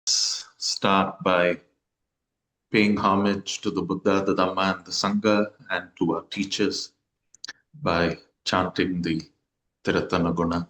start by paying homage to the Buddha, the Dhamma, and the Sangha, and to our teachers by chanting the Tiratana Guna.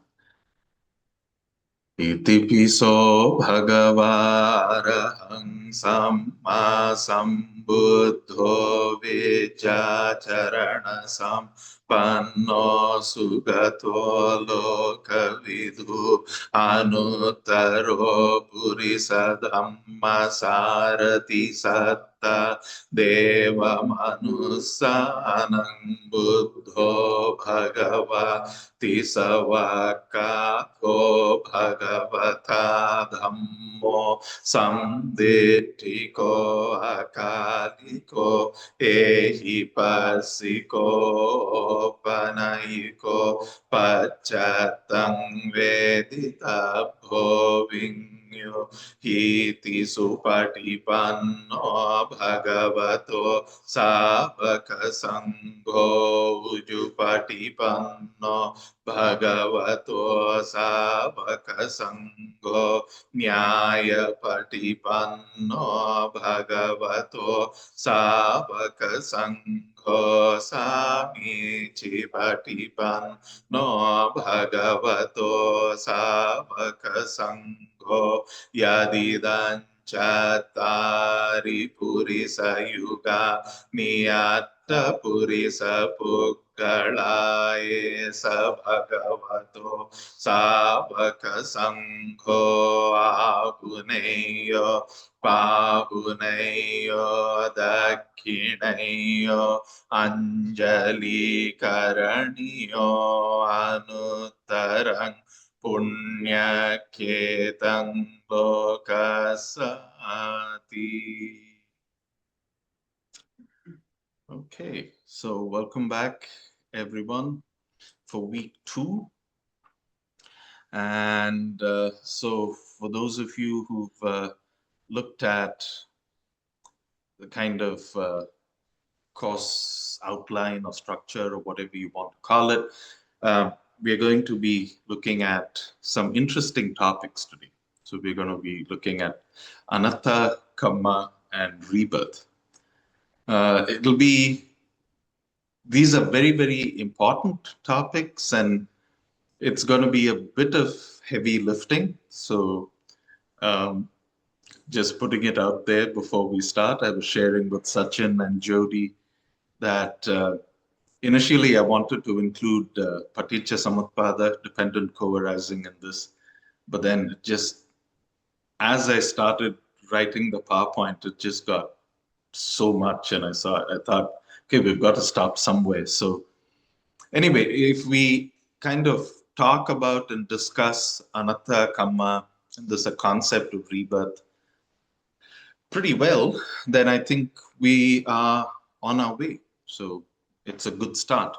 Iti piso bhagavarahang samma sambuddho vichacharana sampanno sugato lokavidhu anuttaro purisa dhamma sarati satta deva manusanang buddho bhagava tisavakko bhagavata dhammo samditthiko akaliko ehipasiko panayiko pacchatang veditabho vinyo hiti supatipanno bhagavato savaka sangho ujupatipanno Bhagavato Savaka Sangho Nyaya Patipanno Bhagavato Savaka Sangho Samichi Patipanno Bhagavato Savaka Sangho Yadidan Chattari Purisa Yuga Niyatta Purisa Pukkalaye Sabhagavato Savaka Sangho Ahuneyo Pahuneyo Dakhineyo Anjali Karaniyo Anuttarang Punya Ketang Lokasati. Okay, so welcome back, everyone, for week 2. And so for those of you who've looked at the kind of course outline or structure or whatever you want to call it, we're going to be looking at some interesting topics today. So we're going to be looking at Anatta, Kamma, and Rebirth. These are very, very important topics, and it's going to be a bit of heavy lifting. So just putting it out there before we start, I was sharing with Sachin and Jody that initially I wanted to include Paticca Samutpada, dependent co-arising in this, but then it just, as I started writing the PowerPoint, it just got so much, and I thought, okay, we've got to stop somewhere. So anyway, if we kind of talk about and discuss Anatta, Kamma, and this a concept of rebirth pretty well, then I think we are on our way. So it's a good start.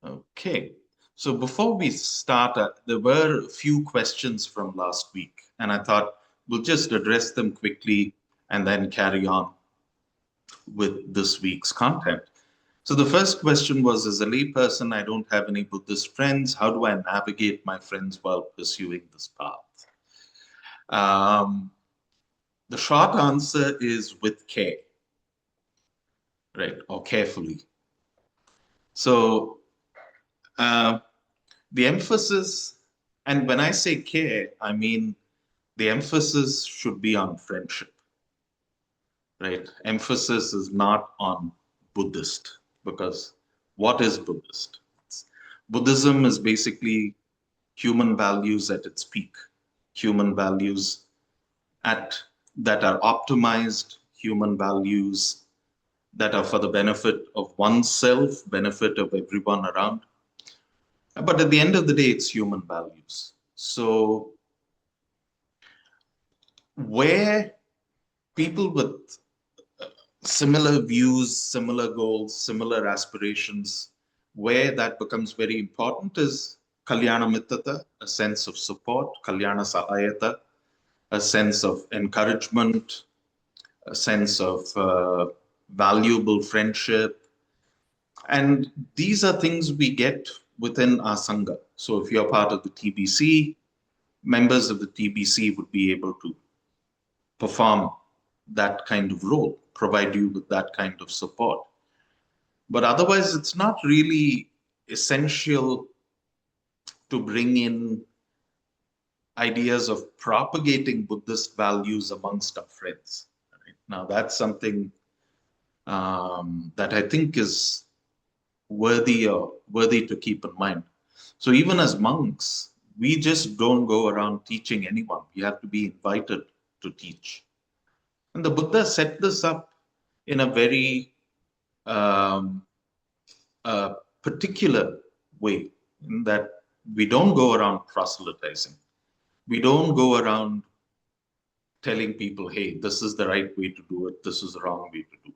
Okay, so before we start, there were a few questions from last week, and I thought we'll just address them quickly and then carry on with this week's content. So the first question was, as a layperson, I don't have any Buddhist friends. How do I navigate my friends while pursuing this path? The short answer is with care, right, or carefully. So the emphasis, and when I say care, I mean the emphasis should be on friendship, right? Emphasis is not on Buddhist, because what is Buddhist? Buddhism is basically human values at its peak, human values that are optimized, human values that are for the benefit of oneself, benefit of everyone around. But at the end of the day, it's human values. So where people with similar views, similar goals, similar aspirations, where that becomes very important is Kalyana Mittata, a sense of support, Kalyana Sahayata, a sense of encouragement, a sense of valuable friendship. And these are things we get within our Sangha. So if you're part of the TBC, members of the TBC would be able to perform that kind of role, provide you with that kind of support. But otherwise, it's not really essential to bring in ideas of propagating Buddhist values amongst our friends. Right? Now, that's something that I think is worthy to keep in mind. So even as monks, we just don't go around teaching anyone. We have to be invited to teach. And the Buddha set this up in a very particular way, in that we don't go around proselytizing. We don't go around telling people, hey, this is the right way to do it, this is the wrong way to do it.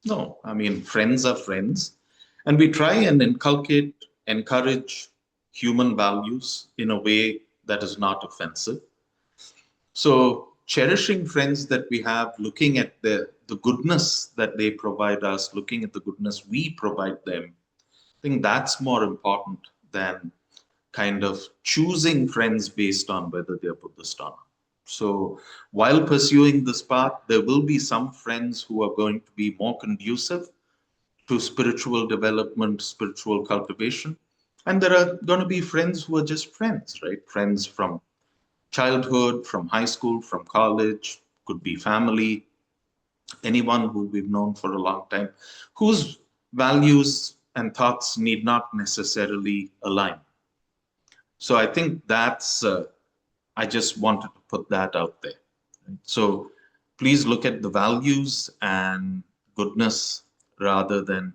No, I mean, friends are friends. And we try and encourage human values in a way that is not offensive. So cherishing friends that we have, looking at the goodness that they provide us, looking at the goodness we provide them, I think that's more important than kind of choosing friends based on whether they're Buddhist or not. So while pursuing this path, there will be some friends who are going to be more conducive to spiritual development, spiritual cultivation. And there are going to be friends who are just friends, right? Friends from childhood, from high school, from college, could be family, anyone who we've known for a long time, whose values and thoughts need not necessarily align. So I think that's, I just wanted to put that out there. So please look at the values and goodness rather than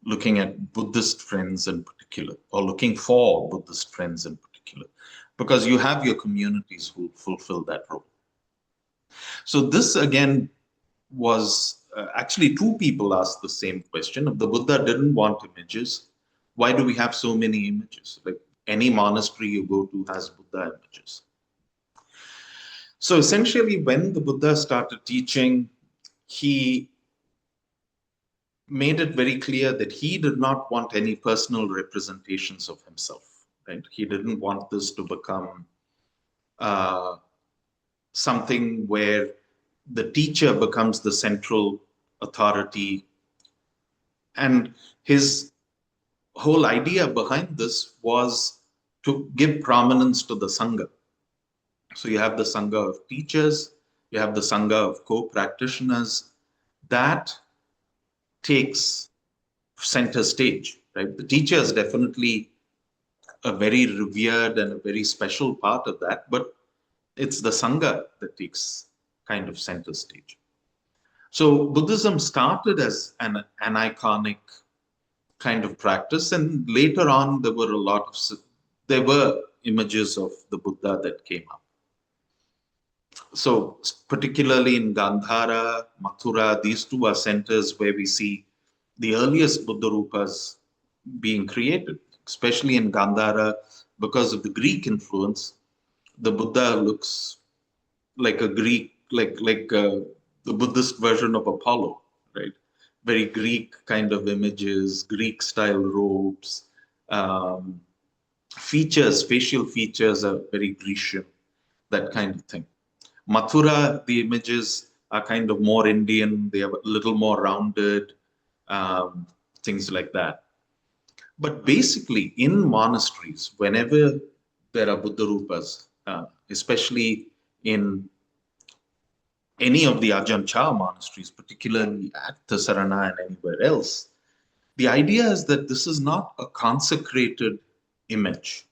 looking at Buddhist friends in particular, or looking for Buddhist friends in particular, because you have your communities who fulfill that role. So this again was actually two people asked the same question. If the Buddha didn't want images, why do we have so many images? Like any monastery you go to has Buddha images. So essentially, when the Buddha started teaching, he made it very clear that he did not want any personal representations of himself. Right? He didn't want this to become something where the teacher becomes the central authority. And his whole idea behind this was to give prominence to the Sangha. So you have the Sangha of teachers, you have the Sangha of co-practitioners. That takes center stage, right? The teacher is definitely a very revered and a very special part of that, but it's the Sangha that takes kind of center stage. So Buddhism started as an iconic kind of practice, and later on there were images of the Buddha that came up. So particularly in Gandhara, Mathura, these two are centers where we see the earliest Buddha rupas being created, especially in Gandhara. Because of the Greek influence, the Buddha looks like a Greek, the Buddhist version of Apollo, right? Very Greek kind of images, Greek style robes, facial features are very Grecian, that kind of thing. Mathura, the images are kind of more Indian, they are a little more rounded, things like that. But basically, in monasteries, whenever there are Buddha rupas, especially in any of the Ajahn Chah monasteries, particularly at Sarana and anywhere else, the idea is that this is not a consecrated image,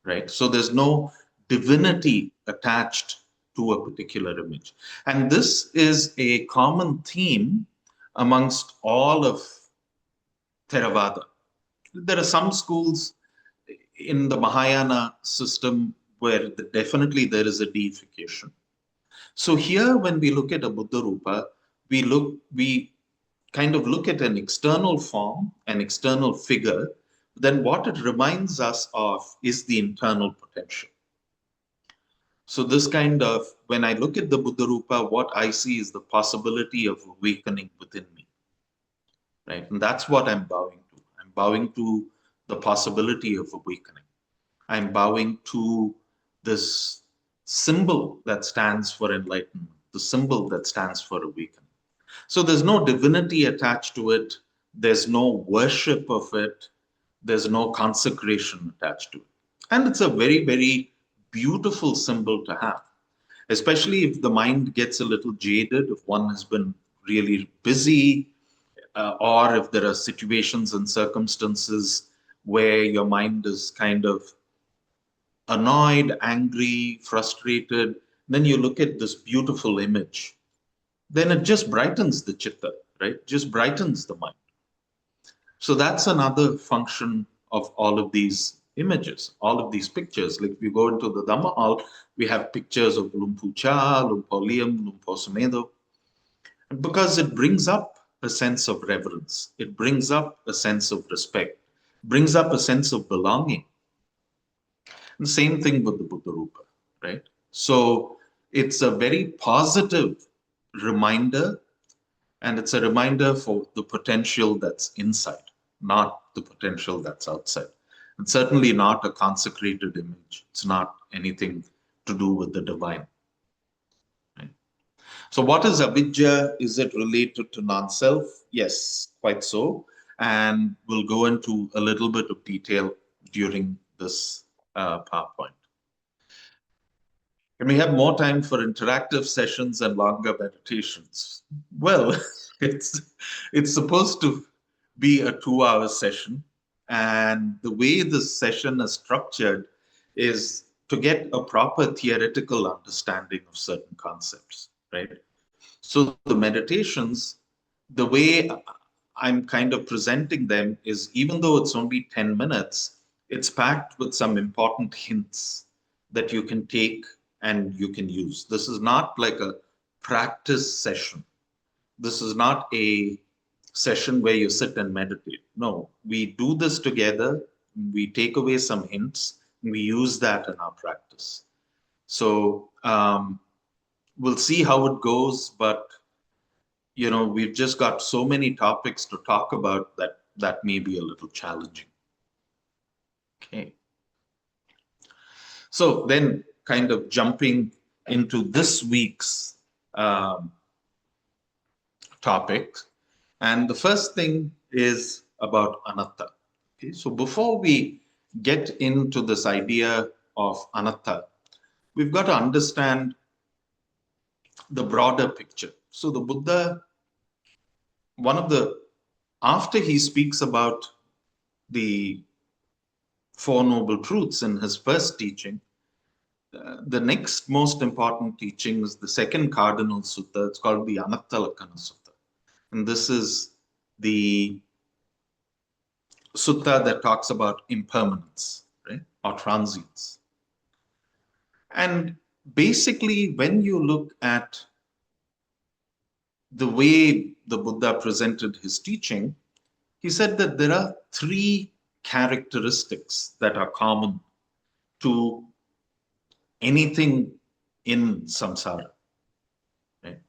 right? So there's no divinity attached to a particular image. And this is a common theme amongst all of Theravada. There are some schools in the Mahayana system where definitely there is a deification. So here, when we look at a Buddha Rupa, we kind of look at an external form, an external figure. Then what it reminds us of is the internal potential. So this kind of, when I look at the Buddha Rupa, what I see is the possibility of awakening within me, right? And that's what I'm bowing to. I'm bowing to the possibility of awakening. I'm bowing to this symbol that stands for enlightenment, the symbol that stands for awakening. So there's no divinity attached to it. There's no worship of it. There's no consecration attached to it. And it's a very, very beautiful symbol to have, especially if the mind gets a little jaded, if one has been really busy, or if there are situations and circumstances where your mind is kind of annoyed, angry, frustrated, then you look at this beautiful image, then it just brightens the chitta, right? Just brightens the mind. So that's another function of all of these images, all of these pictures. Like if you go into the Dhamma hall, we have pictures of Lumpu Cha, Lumpo Liam, Lumpo Sumedo, because it brings up a sense of reverence. It brings up a sense of respect, brings up a sense of belonging. And the same thing with the Buddha Rupa, right? So it's a very positive reminder, and it's a reminder for the potential that's inside, not the potential that's outside. It's certainly not a consecrated image. It's not anything to do with the divine. Right? So, what is avidya? Is it related to non-self? Yes, quite so. And we'll go into a little bit of detail during this PowerPoint. Can we have more time for interactive sessions and longer meditations? Well, it's supposed to be a 2-hour session. And the way this session is structured is to get a proper theoretical understanding of certain concepts, right? So the meditations, the way I'm kind of presenting them is, even though it's only 10 minutes, it's packed with some important hints that you can take and you can use. This is not like a practice session. This is not a session where you sit and meditate. No, we do this together. We take away some hints and we use that in our practice. So we'll see how it goes, but we've just got so many topics to talk about that may be a little challenging. Okay. So then, kind of jumping into this week's topic, and the first thing is about anatta. Okay, so before we get into this idea of anatta, we've got to understand the broader picture. So the Buddha, after he speaks about the Four Noble Truths in his first teaching, the next most important teaching is the second cardinal sutta. It's called the Anatta Lakkhana Sutta. And this is the sutta that talks about impermanence, right? Or transience. And basically, when you look at the way the Buddha presented his teaching, he said that there are 3 characteristics that are common to anything in samsara. Right?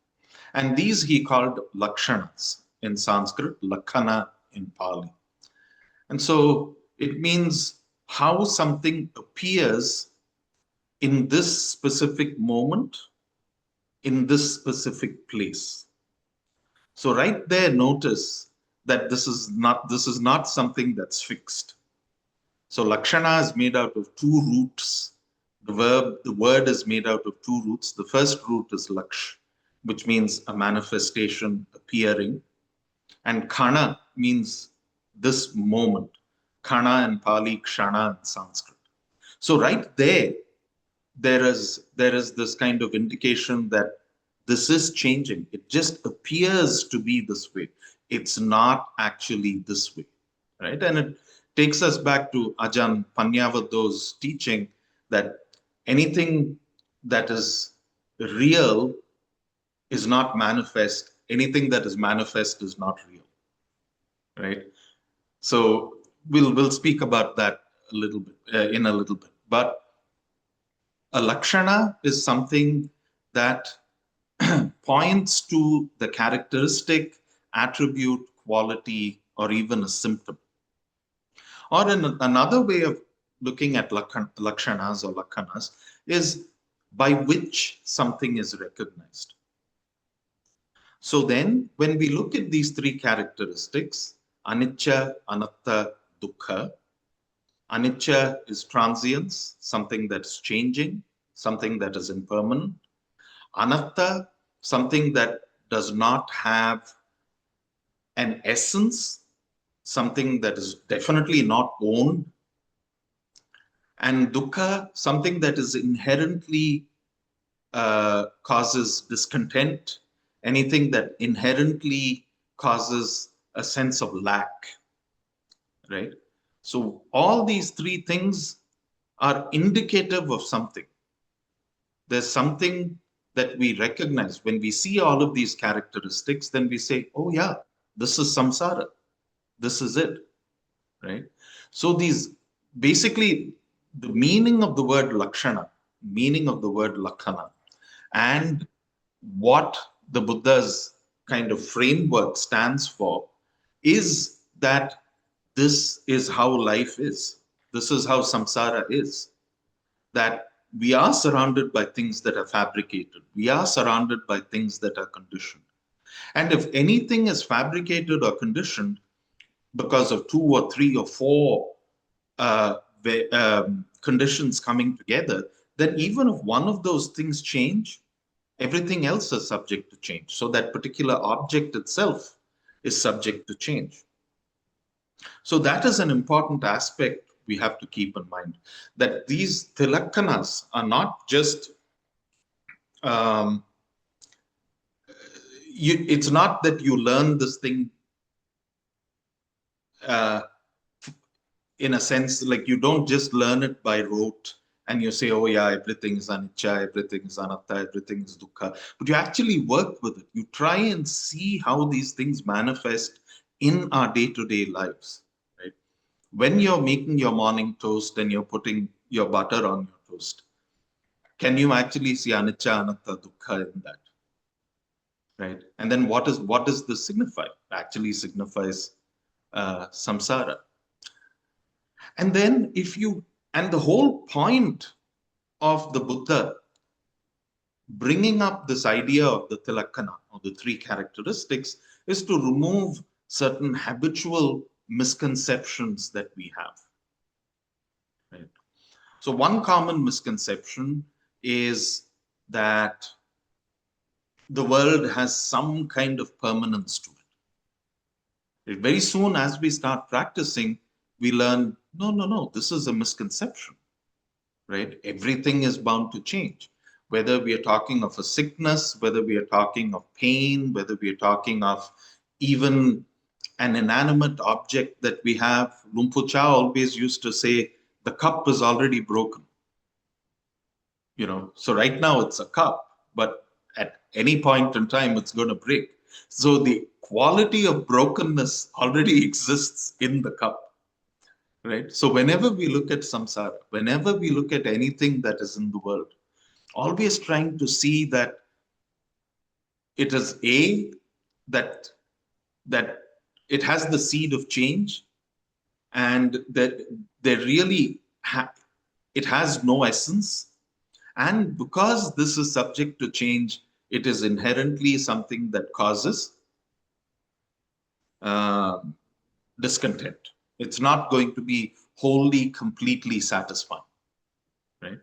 And these he called lakshanas in Sanskrit, lakkhana in Pali. And so it means how something appears in this specific moment, in this specific place. So right there, notice that this is not something that's fixed. So lakshana is made out of 2 roots. The word is made out of 2 roots. The first root is laksh, which means a manifestation appearing. And khana means this moment. Khana in Pali, kshana in Sanskrit. So right there is this kind of indication that this is changing. It just appears to be this way. It's not actually this way, right? And it takes us back to Ajahn Panyavado's teaching that anything that is real is not manifest. Anything that is manifest is not real, right? So we'll speak about that a little bit in a little bit. But a lakshana is something that points to the characteristic, attribute, quality, or even a symptom. Or another way of looking at lakshanas or lakhanas is by which something is recognized. So then, when we look at these three characteristics, anicca, anatta, dukkha, anicca is transience, something that's changing, something that is impermanent. Anatta, something that does not have an essence, something that is definitely not owned. And dukkha, something that is inherently causes discontent, anything that inherently causes a sense of lack, right? So all these three things are indicative of something. There's something that we recognize. When we see all of these characteristics, then we say, oh yeah, this is samsara. This is it, right? So these, basically, the meaning of the word lakshana, meaning of the word lakhana, and what the Buddha's kind of framework stands for is that this is how life is. This is how samsara is. That we are surrounded by things that are fabricated. We are surrounded by things that are conditioned. And if anything is fabricated or conditioned because of two or three or four conditions coming together, then even if one of those things change, everything else is subject to change. So that particular object itself is subject to change. So that is an important aspect we have to keep in mind, that these tilakkanas are not just, it's not that you learn this thing uh, in a sense, like you don't just learn it by rote and you say, oh yeah, everything is anicca, everything is anatta, everything is dukkha. But you actually work with it. You try and see how these things manifest in our day-to-day lives, right? When you're making your morning toast and you're putting your butter on your toast, can you actually see anicca, anatta, dukkha in that? Right? And then what does this signify? It actually signifies samsara. And then and the whole point of the Buddha bringing up this idea of the tilakkana, or the three characteristics, is to remove certain habitual misconceptions that we have. Right? So one common misconception is that the world has some kind of permanence to it. Very soon as we start practicing, we learn, no, this is a misconception, right? Everything is bound to change. Whether we are talking of a sickness, whether we are talking of pain, whether we are talking of even an inanimate object that we have. Lumpur Cha always used to say, the cup is already broken. So right now it's a cup, but at any point in time, it's going to break. So the quality of brokenness already exists in the cup, right? So whenever we look at samsara, whenever we look at anything that is in the world, always trying to see that it is that that it has the seed of change, and that there really it has no essence. And because this is subject to change, it is inherently something that causes discontent. It's not going to be wholly, completely satisfying, right?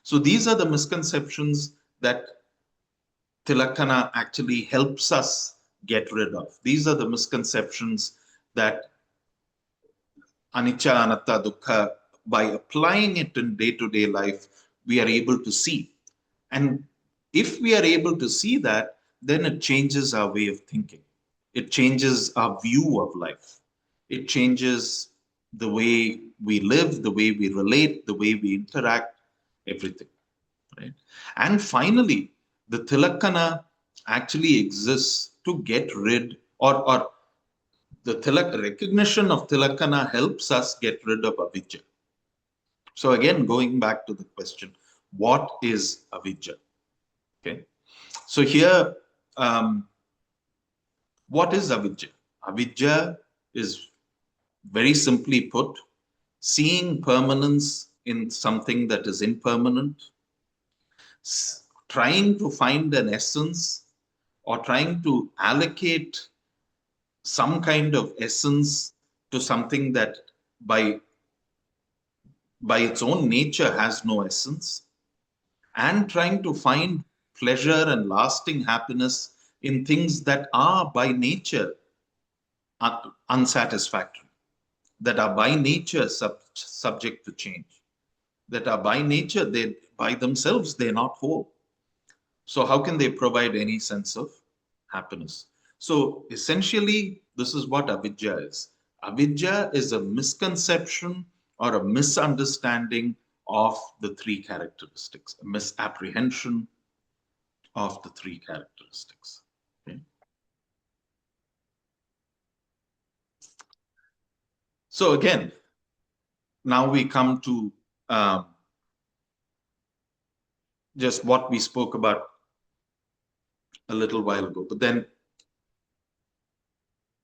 So these are the misconceptions that Tilakkana actually helps us get rid of. These are the misconceptions that anicca, anatta, dukkha, by applying it in day-to-day life, we are able to see. And if we are able to see that, then it changes our way of thinking. It changes our view of life. It changes the way we live, the way we relate, the way we interact, everything. Right? And finally, the tilakkana actually exists to get rid, or the recognition of tilakkana helps us get rid of avidya. So again, going back to the question, what is avidya? Okay. So here, what is avidya? Avidya is, very simply put, seeing permanence in something that is impermanent, trying to find an essence or trying to allocate some kind of essence to something that by its own nature has no essence, and trying to find pleasure and lasting happiness in things that are by nature unsatisfactory, that are by nature subject to change, that are by nature, they by themselves, they're not whole. So how can they provide any sense of happiness? So essentially, this is what avidya is. Avidya is a misconception or a misunderstanding of the three characteristics, a misapprehension of the three characteristics. Okay? So again, now we come to just what we spoke about a little while ago. But then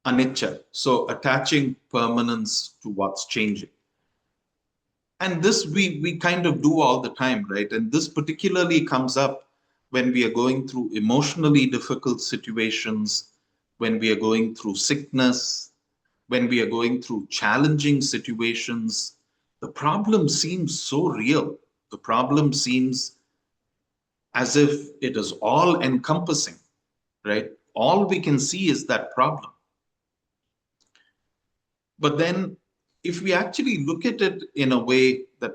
anicca, so attaching permanence to what's changing. And this we kind of do all the time, right? And this particularly comes up when we are going through emotionally difficult situations, when we are going through sickness, when we are going through challenging situations. The problem seems so real. The problem seems as if it is all encompassing, right? All we can see is that problem. But then if we actually look at it in a way that,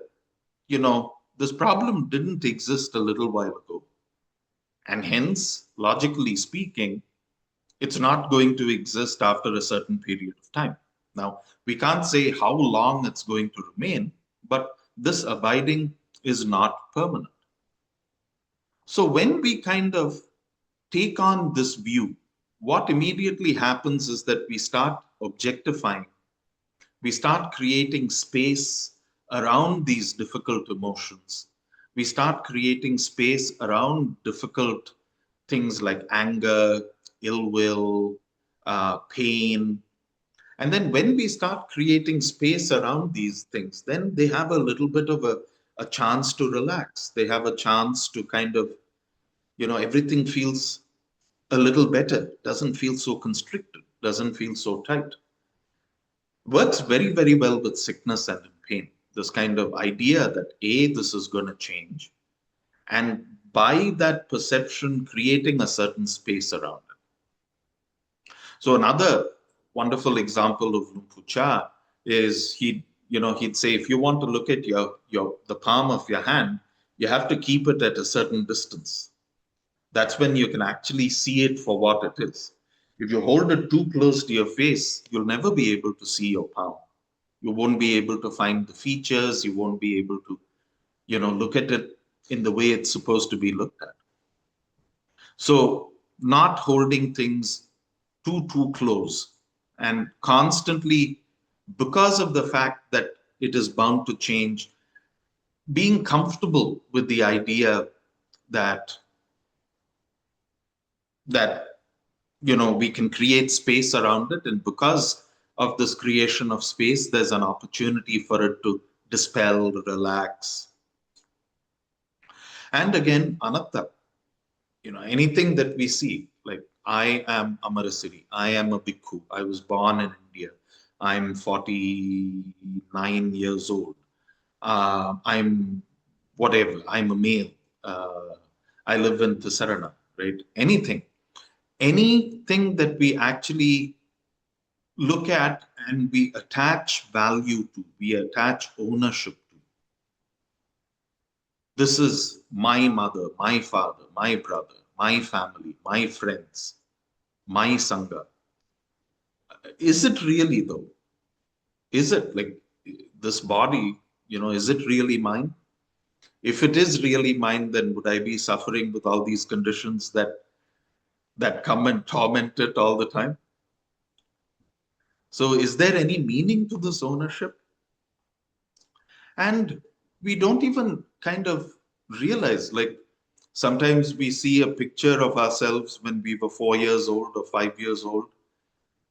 this problem didn't exist a little while ago, and hence, logically speaking, it's not going to exist after a certain period of time. Now, we can't say how long it's going to remain, but this abiding is not permanent. So when we kind of take on this view, what immediately happens is that we start objectifying, we start creating space around these difficult emotions. We start creating space around difficult things like anger, ill will, pain. And then when we start creating space around these things, then they have a little bit of a chance to relax. They have a chance to kind of, everything feels a little better, doesn't feel so constricted, doesn't feel so tight. Works very, very well with sickness and in pain. This kind of idea that this is going to change. And by that perception, creating a certain space around it. So another wonderful example of Lumpur Cha is he'd say, if you want to look at the palm of your hand, you have to keep it at a certain distance. That's when you can actually see it for what it is. If you hold it too close to your face, you'll never be able to see your palm. You won't be able to find the features. You won't be able to, look at it in the way it's supposed to be looked at. So not holding things too close and constantly, because of the fact that it is bound to change, being comfortable with the idea that we can create space around it, and because of this creation of space, there's an opportunity for it to dispel, relax. And again, anatta, anything that we see, like I am Amarasiri, I am a bhikkhu, I was born in India, I'm 49 years old, I'm whatever, I'm a male, I live in Tisarana, right? Anything that we actually look at and we attach value to, we attach ownership to. This is my mother, my father, my brother, my family, my friends, my Sangha. Is it really though? Is it like this body, is it really mine? If it is really mine, then would I be suffering with all these conditions that come and torment it all the time? So is there any meaning to this ownership? And we don't even kind of realize, like sometimes we see a picture of ourselves when we were 4 years old or 5 years old.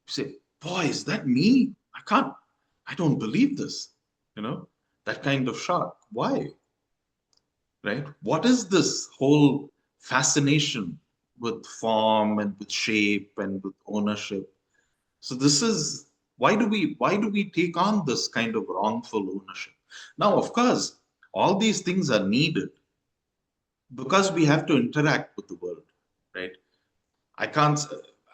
We say, boy, is that me? I don't believe this. that kind of shock. Why? Right? What is this whole fascination with form and with shape and with ownership? So this is why do we take on this kind of wrongful ownership? Now, of course, all these things are needed because we have to interact with the world, right? I can't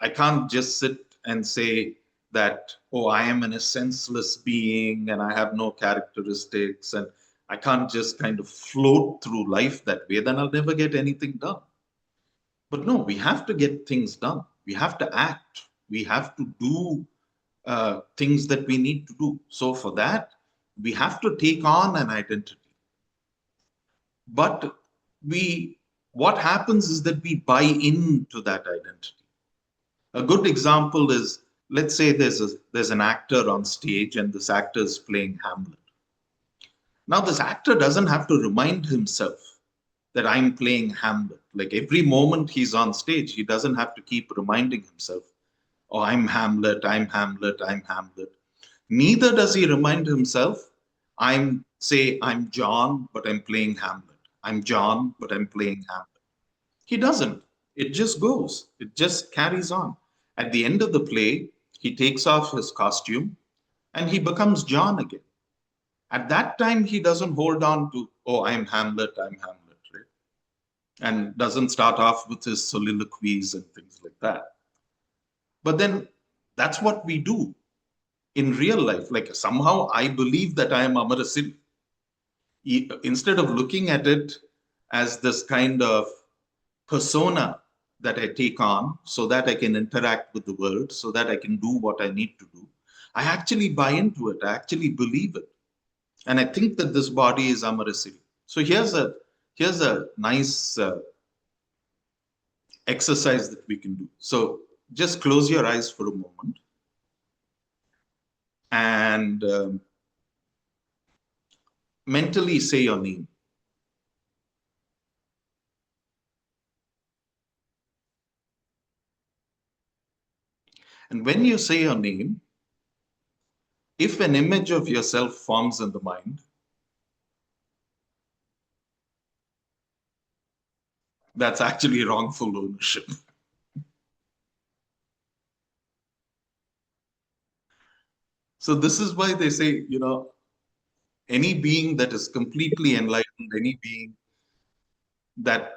I can't just sit and say that, oh, I am an senseless being and I have no characteristics, and I can't just kind of float through life that way, then I'll never get anything done. But no, we have to get things done. We have to act. We have to do things that we need to do. So for that, we have to take on an identity. But what happens is that we buy into that identity. A good example is, let's say there's an actor on stage and this actor is playing Hamlet. Now this actor doesn't have to remind himself that I'm playing Hamlet. Like every moment he's on stage, he doesn't have to keep reminding himself, oh, I'm Hamlet, I'm Hamlet, I'm Hamlet. Neither does he remind himself, I'm John, but I'm playing Hamlet. I'm John, but I'm playing Hamlet. He doesn't. It just goes. It just carries on. At the end of the play, he takes off his costume and he becomes John again. At that time, he doesn't hold on to, oh, I'm Hamlet, right? And doesn't start off with his soliloquies and things like that. But then that's what we do in real life. Like somehow I believe that I am Amarasiri. Instead of looking at it as this kind of persona that I take on so that I can interact with the world, so that I can do what I need to do, I actually buy into it. I actually believe it. And I think that this body is Amarasiri. So here's a nice exercise that we can do. So just close your eyes for a moment and mentally say your name. And when you say your name, if an image of yourself forms in the mind, that's actually wrongful ownership. So this is why they say, any being that is completely enlightened, any being that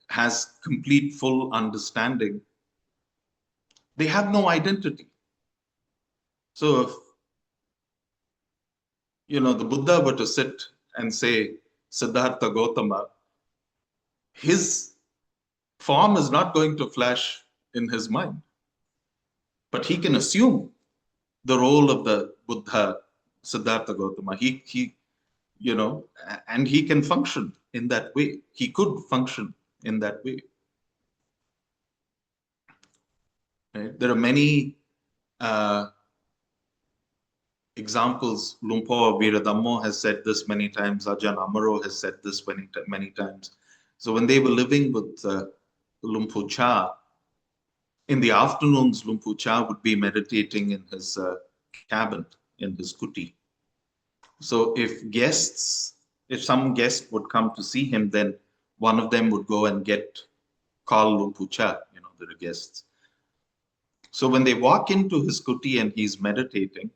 has complete full understanding, they have no identity. So if the Buddha were to sit and say Siddhartha Gautama, his form is not going to flash in his mind, but he can assume the role of the Buddha, Siddhartha Gautama. And he can function in that way. He could function in that way. Right? There are many examples. Lumpur Viradhammo has said this many times. Ajahn Amaro has said this many times. So when they were living with Lumpur Cha, in the afternoons, Lumpur Cha would be meditating in his cabin, in his kuti. So if some guest would come to see him, then one of them would go and call Lumpur Cha, the guests. So when they walk into his kuti and he's meditating,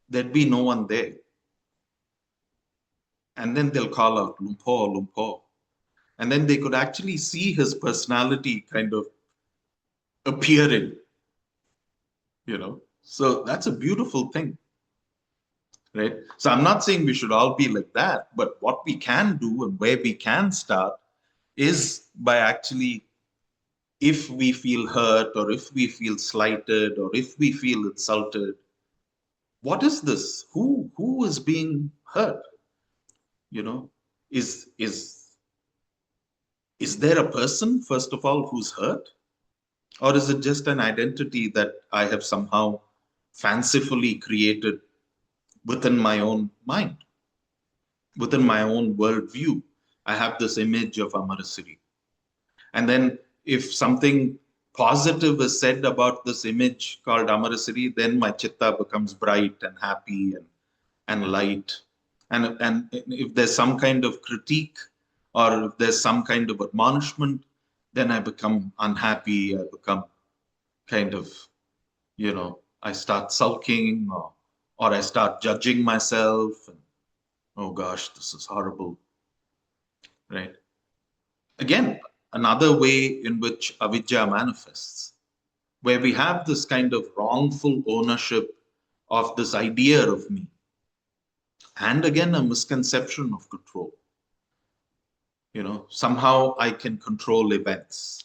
there'd be no one there. And then they'll call out Lumpur, Lumpur. And then they could actually see his personality kind of appearing, So that's a beautiful thing, right? So I'm not saying we should all be like that, but what we can do and where we can start is by actually, if we feel hurt or if we feel slighted or if we feel insulted, what is this? Who is being hurt? Is there a person, first of all, who's hurt? Or is it just an identity that I have somehow fancifully created within my own mind, within my own worldview? I have this image of Amarasiri. And then if something positive is said about this image called Amarasiri, then my chitta becomes bright and happy and light. And if there's some kind of critique or if there's some kind of admonishment, then I become unhappy. I become kind of, I start sulking, or I start judging myself. And, oh gosh, this is horrible, right? Again, another way in which avidya manifests, where we have this kind of wrongful ownership of this idea of me, and again, a misconception of control. Somehow I can control events.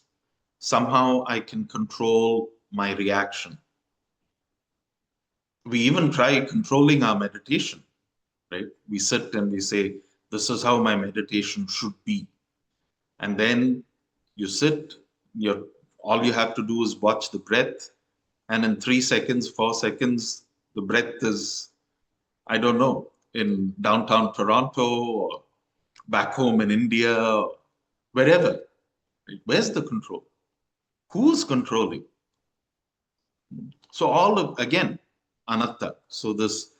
Somehow I can control my reaction. We even try controlling our meditation, right? We sit and we say, this is how my meditation should be. And then you sit, all you have to do is watch the breath. And in 3 seconds, 4 seconds, the breath is, I don't know, in downtown Toronto or back home in India, or wherever. Where's the control? Who's controlling? So all of, again, anatta. So this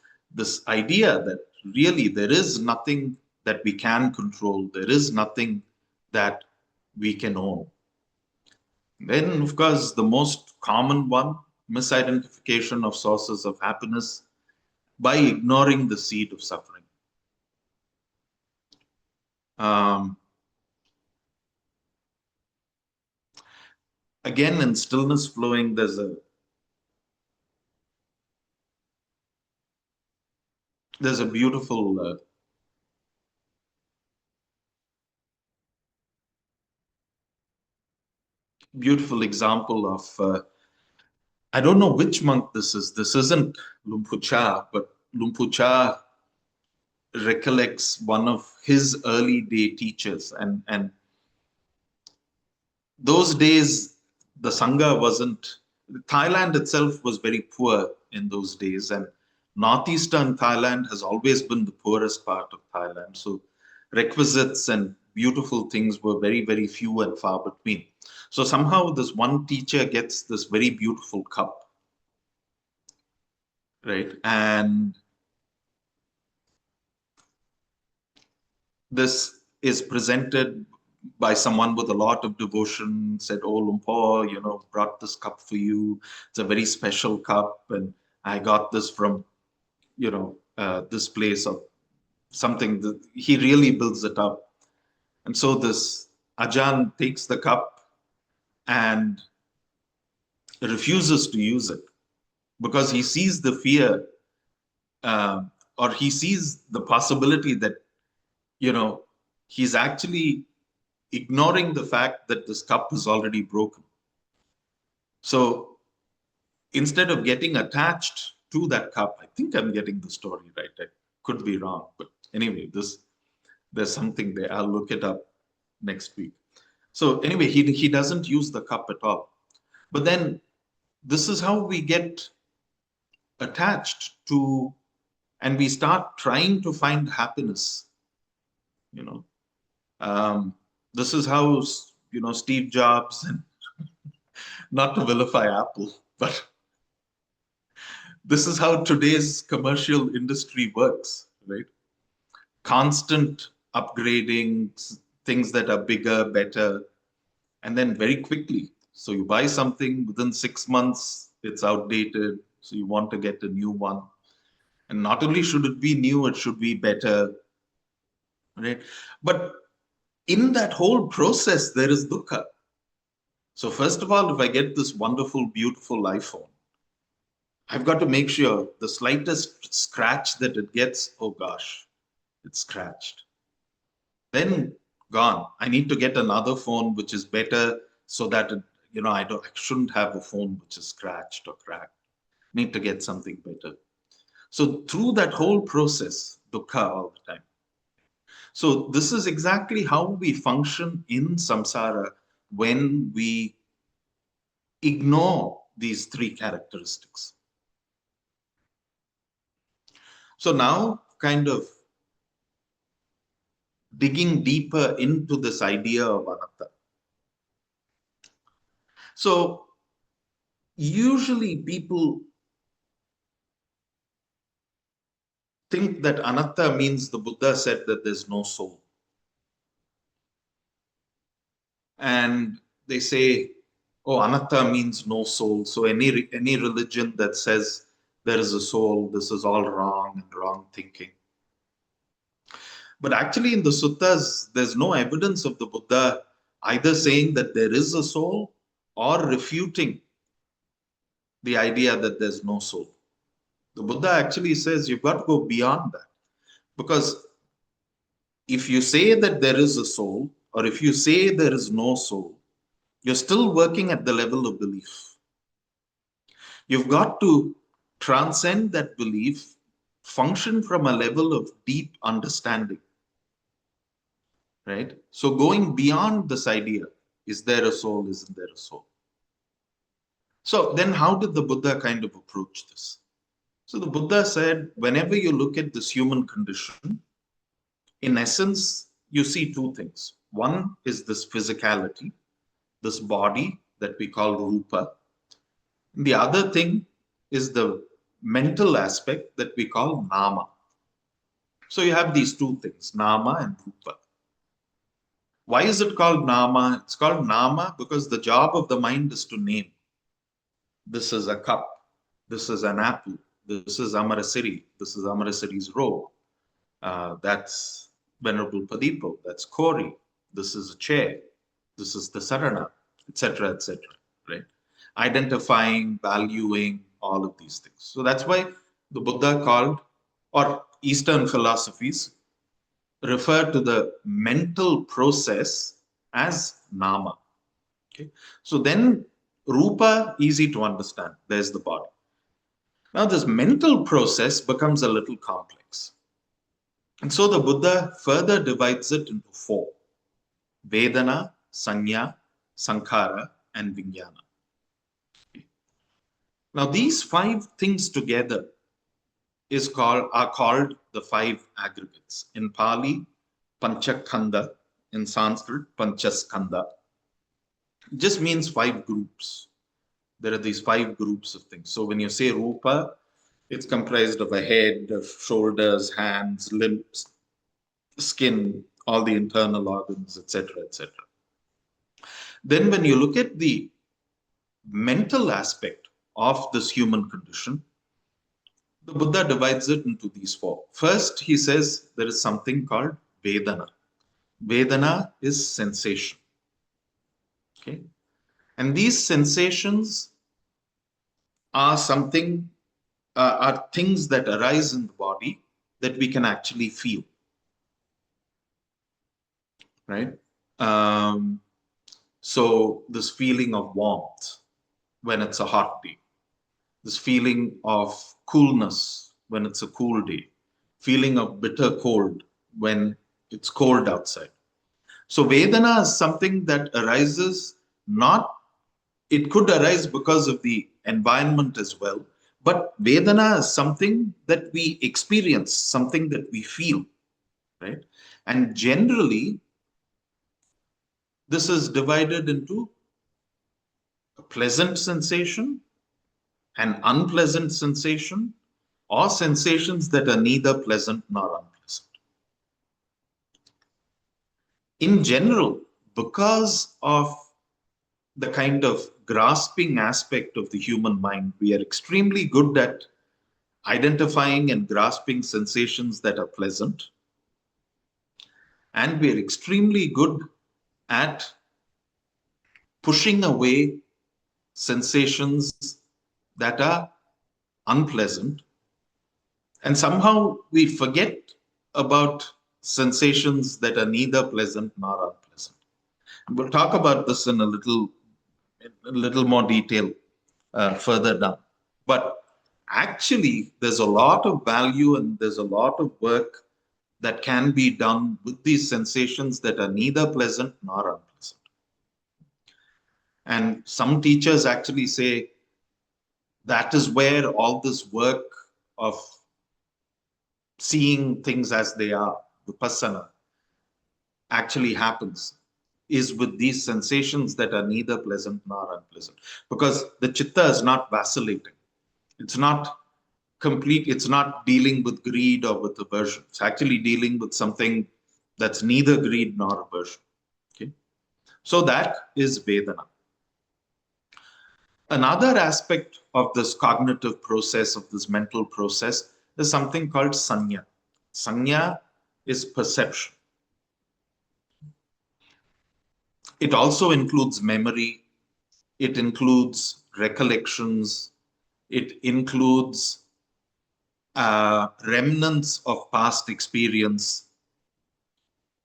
idea that really there is nothing that we can control, there is nothing that we can own. Then, of course, the most common one, misidentification of sources of happiness by ignoring the seed of suffering. Again, in stillness flowing, there's a beautiful beautiful example of I don't know which monk this is. This isn't Lumpu Cha, but Lumpu Cha recollects one of his early day teachers. And those days, the Sangha wasn't, Thailand itself was very poor in those days. And northeastern Thailand has always been the poorest part of Thailand. So requisites and beautiful things were very, very few and far between. So somehow this one teacher gets this very beautiful cup, right? And this is presented by someone with a lot of devotion, said, oh, Lumpur, brought this cup for you. It's a very special cup. And I got this from, this place of something that he really builds it up. And so this Ajahn takes the cup and refuses to use it because he sees the fear or he sees the possibility that, he's actually ignoring the fact that this cup is already broken. So instead of getting attached to that cup, I think I'm getting the story right. I could be wrong. But anyway, there's something there. I'll look it up next week. So anyway, he doesn't use the cup at all. But then this is how we get attached to, and we start trying to find happiness. This is how, Steve Jobs, and not to vilify Apple, but this is how today's commercial industry works, right? Constant upgrading, things that are bigger, better, and then very quickly. So you buy something, within 6 months, it's outdated. So you want to get a new one. And not only should it be new, it should be better, right? But in that whole process, there is dukkha. So first of all, if I get this wonderful, beautiful iPhone, I've got to make sure the slightest scratch that it gets, oh gosh, it's scratched. Then gone. I need to get another phone which is better so that I shouldn't have a phone which is scratched or cracked. I need to get something better. So through that whole process, dukkha all the time. So this is exactly how we function in samsara when we ignore these three characteristics. So now kind of digging deeper into this idea of anatta. So usually people think that anatta means the Buddha said that there's no soul. And they say, oh, anatta means no soul. So any religion that says there is a soul, this is all wrong and wrong thinking. But actually in the suttas, there's no evidence of the Buddha either saying that there is a soul or refuting the idea that there's no soul. The Buddha actually says you've got to go beyond that. Because if you say that there is a soul, or if you say there is no soul, you're still working at the level of belief. You've got to transcend that belief, function from a level of deep understanding. Right? So going beyond this idea, is there a soul, isn't there a soul? So then how did the Buddha kind of approach this? So the Buddha said, whenever you look at this human condition, in essence, you see two things. One is this physicality, this body that we call rupa. The other thing is the mental aspect that we call nama. So you have these two things, nama and rupa. Why is it called nama? It's called nama because the job of the mind is to name. This is a cup. This is an apple. This is Amarasiri. This is Amarasiri's robe. That's Venerable Padipo. That's Kori. This is a chair. This is the sarana, etc., etc. Right? Identifying, valuing, all of these things. So that's why the Buddha called, or Eastern philosophies refer to the mental process as nama. Okay? So then rupa, easy to understand. There's the body. Now this mental process becomes a little complex. And so the Buddha further divides it into four. Vedana, Sanya, Sankhara, and Vijnana. Now these five things together are called the five aggregates. In Pali, Panchakhanda. In Sanskrit, Panchaskanda. It just means five groups. There are these five groups of things. So when you say rupa, it's comprised of a head, of shoulders, hands, limbs, skin, all the internal organs, etc., etc. Then when you look at the mental aspect of this human condition, the Buddha divides it into these four. First, he says there is something called Vedana. Vedana is sensation. Okay? And these sensations are are things that arise in the body that we can actually feel. Right? So this feeling of warmth when it's a hot day, this feeling of coolness when it's a cool day, feeling of bitter cold when it's cold outside. So Vedana is something that arises it could arise because of the environment as well, but Vedana is something that we experience, something that we feel, right? And generally, this is divided into a pleasant sensation, an unpleasant sensation, or sensations that are neither pleasant nor unpleasant. In general, because of the kind of grasping aspect of the human mind, we are extremely good at identifying and grasping sensations that are pleasant. And we are extremely good at pushing away sensations that are unpleasant. And somehow we forget about sensations that are neither pleasant nor unpleasant. And we'll talk about this in a little more detail further down. But actually, there's a lot of value and there's a lot of work that can be done with these sensations that are neither pleasant nor unpleasant. And some teachers actually say that is where all this work of seeing things as they are, vipassana, actually happens, is with these sensations that are neither pleasant nor unpleasant. Because the chitta is not vacillating. It's not it's not dealing with greed or with aversion. It's actually dealing with something that's neither greed nor aversion. Okay. So that is Vedana. Another aspect of this cognitive process, of this mental process, is something called Sanya. Sanya is perception. It also includes memory. It includes recollections. It includes remnants of past experience,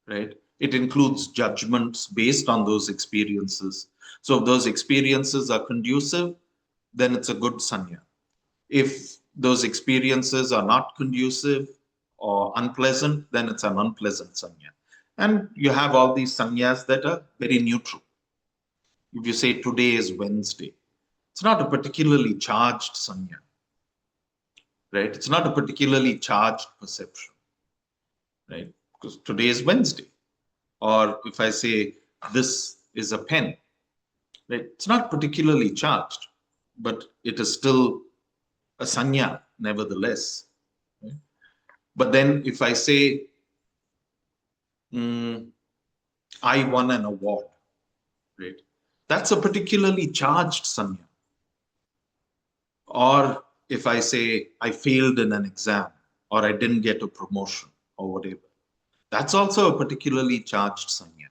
right? It includes judgments based on those experiences. So if those experiences are conducive, then it's a good sanya. If those experiences are not conducive or unpleasant, then it's an unpleasant sanya. And you have all these sanyas that are very neutral. If you say today is Wednesday, it's not a particularly charged sanya, right? It's not a particularly charged perception, right? Because today is Wednesday. Or if I say this is a pen, right? It's not particularly charged, but it is still a sanya, nevertheless. Right? But then if I say, I won an award, right? That's a particularly charged sanya. Or if I say I failed in an exam, or I didn't get a promotion, or whatever, that's also a particularly charged sanya,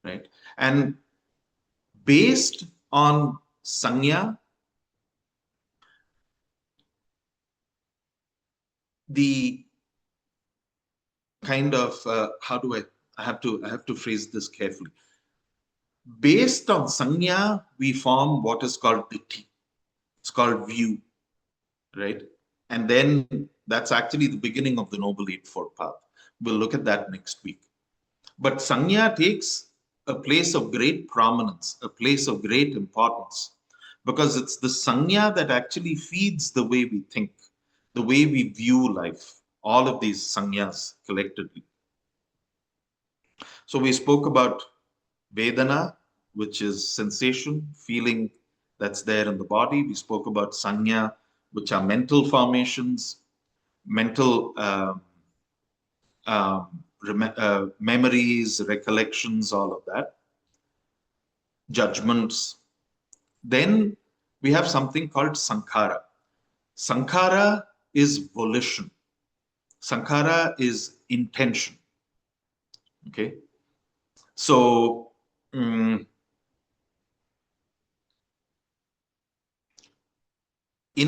right? And based on sanya, the kind of how do I have to phrase this carefully. Based on sanya, we form what is called ditti. It's called view, right? And then that's actually the beginning of the Noble Eightfold Path. We'll look at that next week. But sanya takes a place of great prominence, a place of great importance, because it's the sanya that actually feeds the way we think, the way we view life, all of these sanyas collectively. So we spoke about Vedana, which is sensation, feeling that's there in the body. We spoke about Sanya, which are mental formations, mental memories, recollections, all of that, judgments. Then we have something called Sankhara. Sankhara is volition. Sankhara is intention. Okay. So, in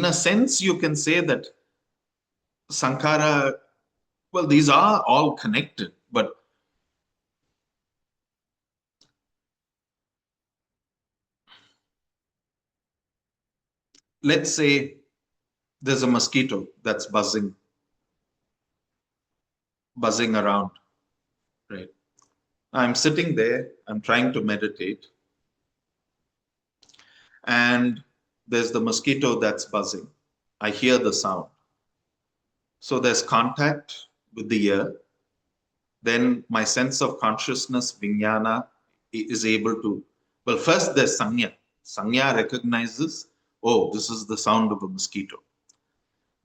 a sense, you can say that Sankhara, well, these are all connected, but let's say there's a mosquito that's buzzing around, right? I'm sitting there, I'm trying to meditate, and there's the mosquito that's buzzing. I hear the sound. So there's contact with the ear. Then my sense of consciousness, vijnana, is able to, well, first there's sanya. Sanya recognizes, oh, this is the sound of a mosquito.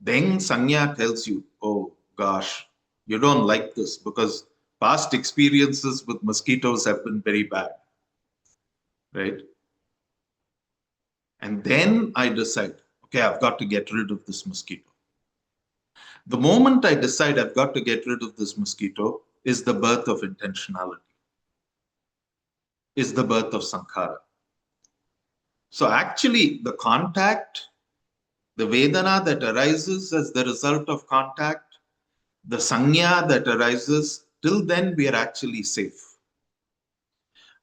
Then sanya tells you, oh gosh, you don't like this because past experiences with mosquitoes have been very bad, right? And then I decide, okay, I've got to get rid of this mosquito. The moment I decide I've got to get rid of this mosquito is the birth of intentionality, is the birth of sankhara. So actually the contact, the Vedana that arises as the result of contact, the Sanya that arises, till then we are actually safe.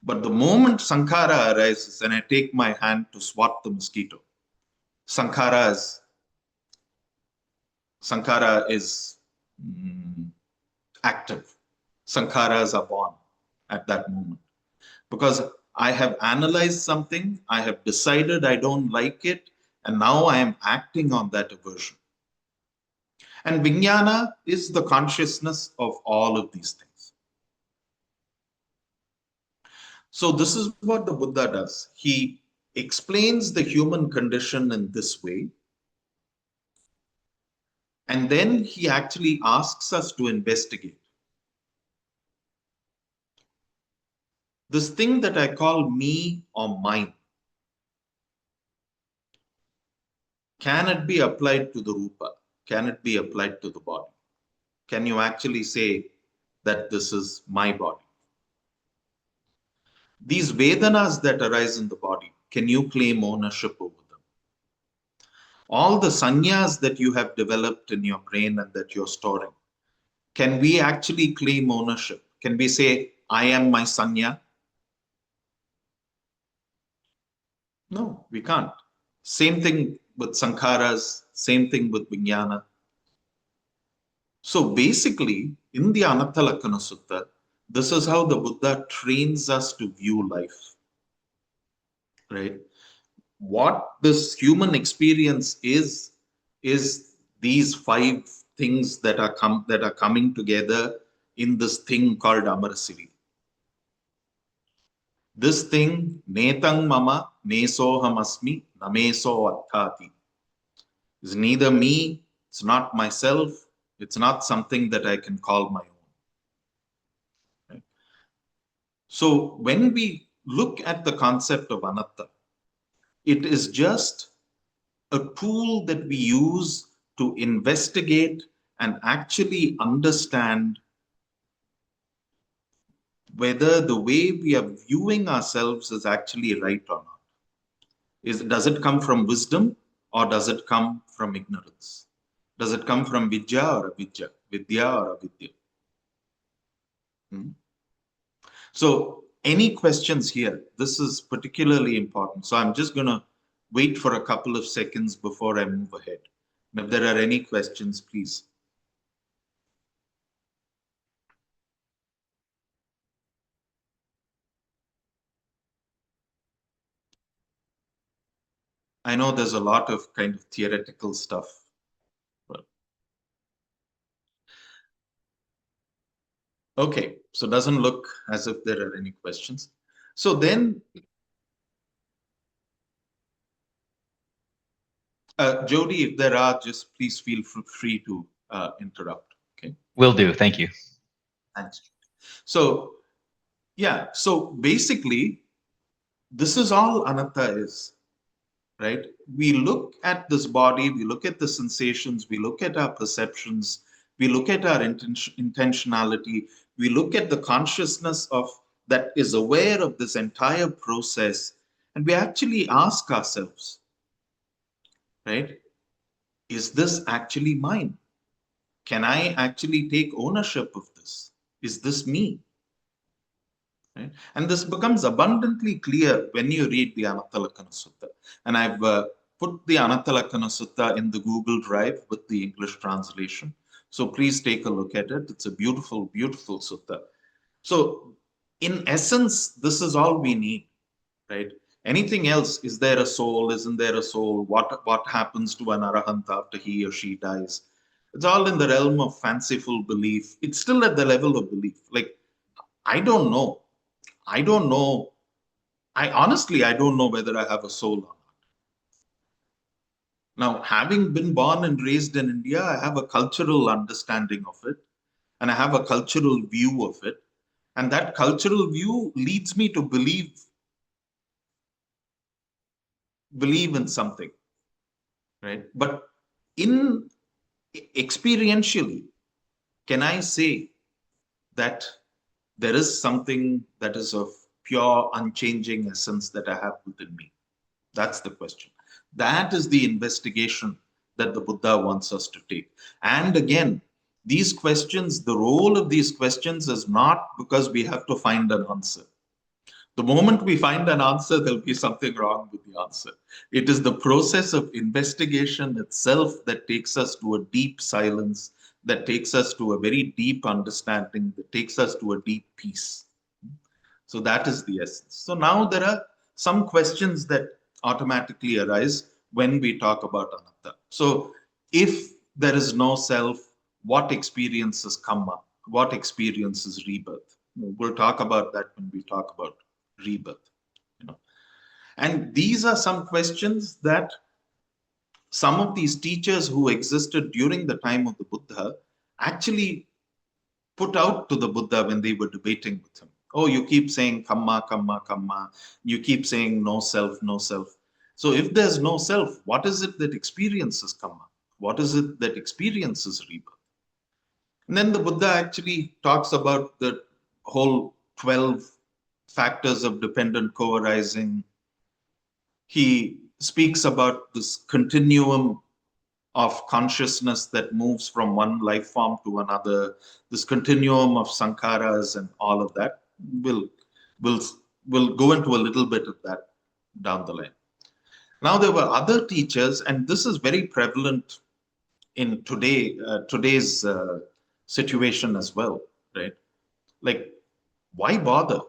But the moment Sankhara arises and I take my hand to swat the mosquito, Sankhara is active. Sankharas are born at that moment. Because I have analyzed something, I have decided I don't like it, and now I am acting on that aversion. And vijnana is the consciousness of all of these things. So this is what the Buddha does. He explains the human condition in this way. And then he actually asks us to investigate. This thing that I call me or mine, can it be applied to the rupa? Can it be applied to the body? Can you actually say that this is my body? These Vedanas that arise in the body, can you claim ownership over them? All the sanyas that you have developed in your brain and that you're storing, can we actually claim ownership? Can we say, I am my sanya? No, we can't. Same thing with sankharas, same thing with vijnana. So basically, in the Anatta Lakkhana Sutta, this is how the Buddha trains us to view life, right? What this human experience is these five things that are coming together in this thing called Amarasiri. This thing, netang mama, nesoham asmi, nameso attati, is neither me, it's not myself, it's not something that I can call my own. Right? So when we look at the concept of anatta, it is just a tool that we use to investigate and actually understand whether the way we are viewing ourselves is actually right or not. Does it come from wisdom or does it come from ignorance? Does it come from vidya or avidya? Vidya or avidya? So any questions here? This is particularly important. So I'm just going to wait for a couple of seconds before I move ahead. And if there are any questions, please. I know there's a lot of kind of theoretical stuff. But... Okay, so it doesn't look as if there are any questions. So then, Jody, if there are, just please feel free to interrupt. Okay. Will do. Thank you. Thanks. So, yeah, so basically, this is all anatta is, right? We look at this body, we look at the sensations, we look at our perceptions, we look at our intentionality, we look at the consciousness of that is aware of this entire process, and we actually ask ourselves, right? Is this actually mine? Can I actually take ownership of this? Is this me? Right? And this becomes abundantly clear when you read the Anatta Lakkhana Sutta. And I've put the Anatta Lakkhana Sutta in the Google Drive with the English translation. So please take a look at it. It's a beautiful, beautiful sutta. So in essence, this is all we need, right? Anything else, is there a soul? Isn't there a soul? What happens to an arahant after he or she dies? It's all in the realm of fanciful belief. It's still at the level of belief. Like, I don't know. I don't know. I don't know whether I have a soul or not. Now, having been born and raised in India, I have a cultural understanding of it, and I have a cultural view of it. And that cultural view leads me to believe in something, right? But in experientially, can I say that there is something that is of pure, unchanging essence that I have within me? That's the question. That is the investigation that the Buddha wants us to take. And again, these questions, the role of these questions is not because we have to find an answer. The moment we find an answer, there'll be something wrong with the answer. It is the process of investigation itself that takes us to a deep silence, that takes us to a very deep understanding, that takes us to a deep peace. So that is the essence. So now there are some questions that automatically arise when we talk about anatta. So if there is no self, what experiences Kamma? What experiences rebirth? We'll talk about that when we talk about rebirth. And these are some questions that some of these teachers who existed during the time of the Buddha actually put out to the Buddha when they were debating with him. Oh, you keep saying Kamma, Kamma, Kamma. You keep saying no self, no self. So if there's no self, what is it that experiences Kamma? What is it that experiences rebirth? And then the Buddha actually talks about the whole 12 factors of dependent co-arising. He speaks about this continuum of consciousness that moves from one life form to another, this continuum of sankharas and all of that. We'll, we'll, we'll go into a little bit of that down the line. Now, there were other teachers, and this is very prevalent in today's situation as well, right? Like, why bother?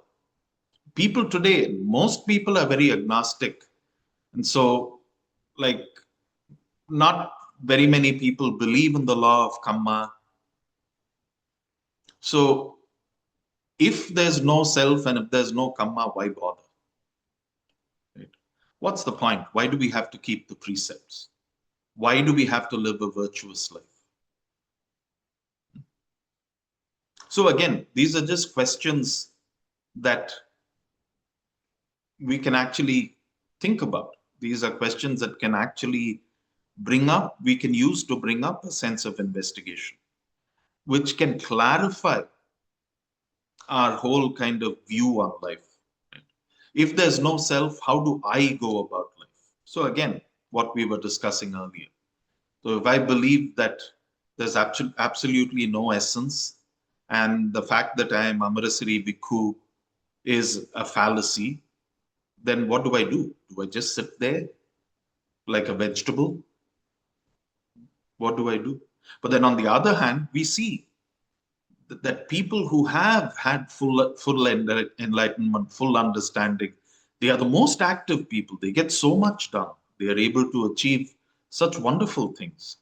People today, most people are very agnostic. And so, like, not very many people believe in the law of Kamma. So, if there's no self and if there's no Kamma, why bother? Right? What's the point? Why do we have to keep the precepts? Why do we have to live a virtuous life? So, again, these are just questions that we can actually think about. These are questions that can actually we can use to bring up a sense of investigation, which can clarify our whole kind of view on life. Right? If there's no self, how do I go about life? So again, what we were discussing earlier. So if I believe that there's absolutely no essence, and the fact that I am Amarasiri Bhikkhu is a fallacy, then what do I do? Do I just sit there like a vegetable? What do I do? But then on the other hand, we see that people who have had full enlightenment, full understanding, they are the most active people. They get so much done. They are able to achieve such wonderful things.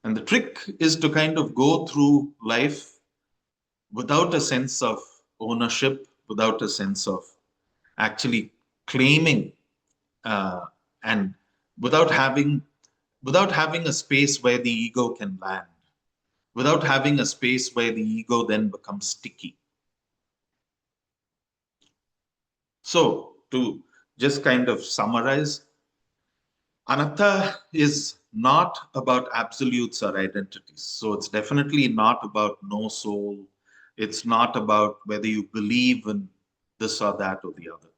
And the trick is to kind of go through life without a sense of ownership, without a sense of actually claiming, and without having a space where the ego can land, without having a space where the ego then becomes sticky. So, to just kind of summarize, Anatta is not about absolutes or identities. So, it's definitely not about no soul. It's not about whether you believe in this or that or the other.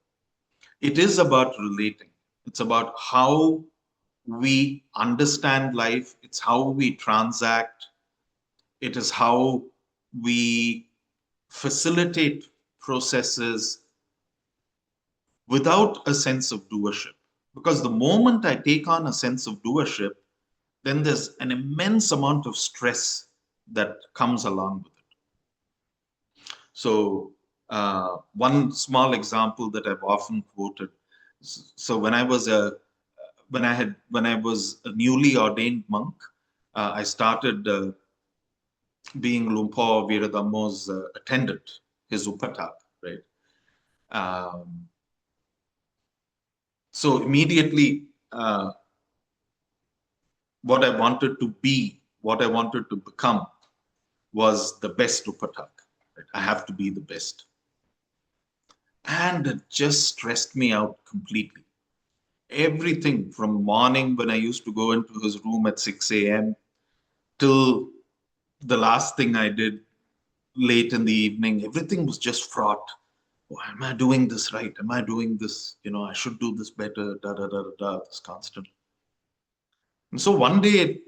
It is about relating. It's about how we understand life. It's how we transact. It is how we facilitate processes without a sense of doership. Because the moment I take on a sense of doership, then there's an immense amount of stress that comes along with it. So, one small example that I've often quoted. So, when I was a newly ordained monk, I started being Lumpur Viradhammo's attendant, his upatak, right? So immediately, what I wanted to be, what I wanted to become, was the best upatak. Right? I have to be the best, and it just stressed me out completely. Everything from morning when I used to go into his room at 6 a.m. till the last thing I did late in the evening, everything was just fraught. Oh, am I doing this right? Am I doing this? I should do this better, this constant. And so one day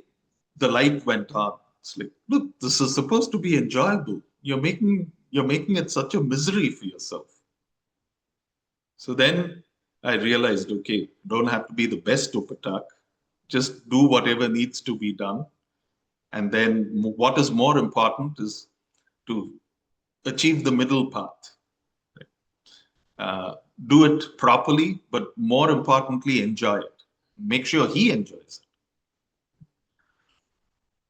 the light went on. It's like, look, this is supposed to be enjoyable. You're making it such a misery for yourself. So then I realized, okay, don't have to be the best upatak. Just do whatever needs to be done. And then what is more important is to achieve the middle path. Do it properly, but more importantly, enjoy it. Make sure he enjoys it.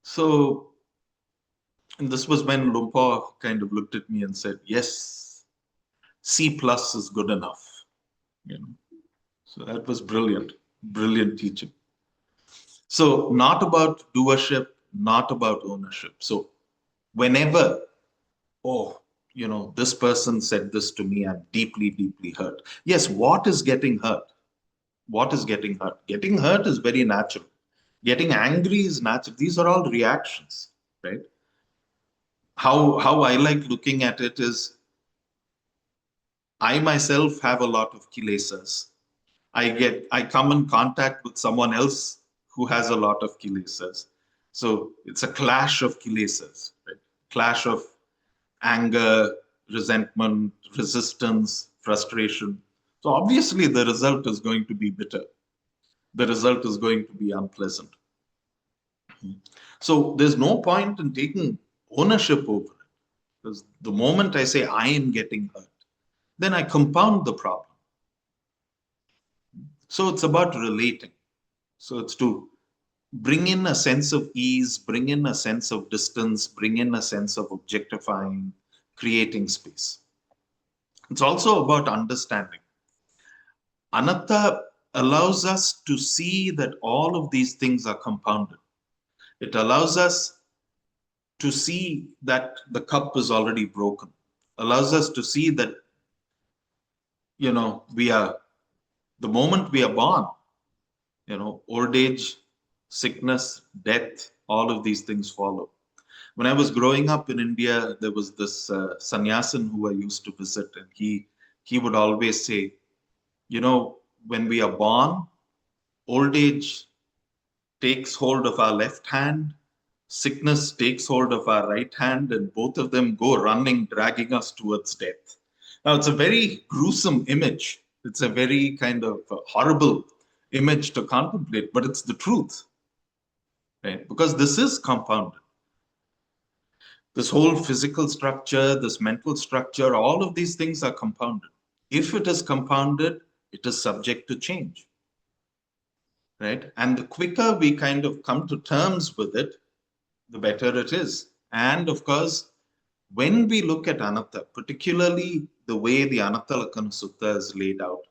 So, and this was when Lumpur kind of looked at me and said, yes, C+ is good enough. So that was brilliant teaching. So not about doership, not about ownership. So whenever, oh, this person said this to me, I'm deeply, deeply hurt. Yes, what is getting hurt? What is getting hurt? Getting hurt is very natural. Getting angry is natural. These are all reactions, right? How I like looking at it is, I myself have a lot of kilesas. I come in contact with someone else who has a lot of kilesas. So it's a clash of kilesas, right? Clash of anger, resentment, resistance, frustration. So obviously the result is going to be bitter. The result is going to be unpleasant. So there's no point in taking ownership over it. Because the moment I say I am getting hurt, then I compound the problem. So it's about relating. So it's to bring in a sense of ease, bring in a sense of distance, bring in a sense of objectifying, creating space. It's also about understanding. Anatta allows us to see that all of these things are compounded. It allows us to see that the cup is already broken, allows us to see that, we are, the moment we are born, old age, sickness, death, all of these things follow. When I was growing up in India, there was this sannyasin who I used to visit, and he would always say, when we are born, old age takes hold of our left hand, sickness takes hold of our right hand, and both of them go running, dragging us towards death. Now, it's a very gruesome image. It's a very kind of horrible image to contemplate, but it's the truth, right? Because this is compounded. This whole physical structure, this mental structure, all of these things are compounded. If it is compounded, it is subject to change, right? And the quicker we kind of come to terms with it, the better it is. And of course, when we look at Anatta, particularly the way the Anatta Lakkhana Sutta is laid out,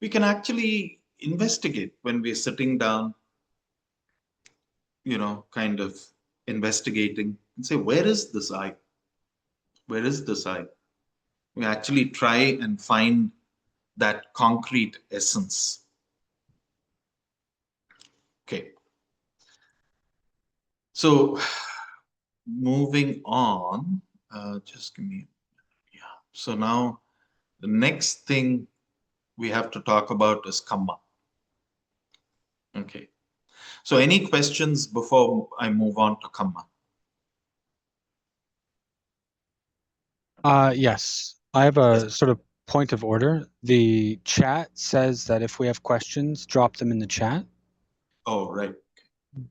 we can actually investigate when we're sitting down, kind of investigating and say, where is this I? Where is this I? We actually try and find that concrete essence. Okay. So moving on, just give me, yeah. So now the next thing we have to talk about is Kamma. Okay. So any questions before I move on to Kamma? Yes, I have a sort of point of order. The chat says that if we have questions, drop them in the chat. Oh, right.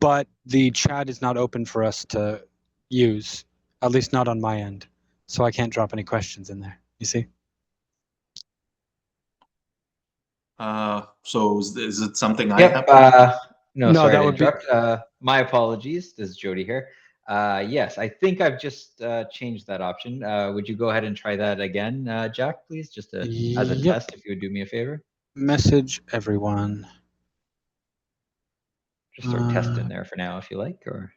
But the chat is not open for us to use, at least not on my end. So I can't drop any questions in there. You see? So is it something I Yep. have to No, sorry that to would be. interrupt. My apologies. This is Jody here. Yes, I think I've just changed that option. Would you go ahead and try that again, Jack, please? Just as a test, if you would do me a favor. Message everyone. Just start testing there for now, if you like. Or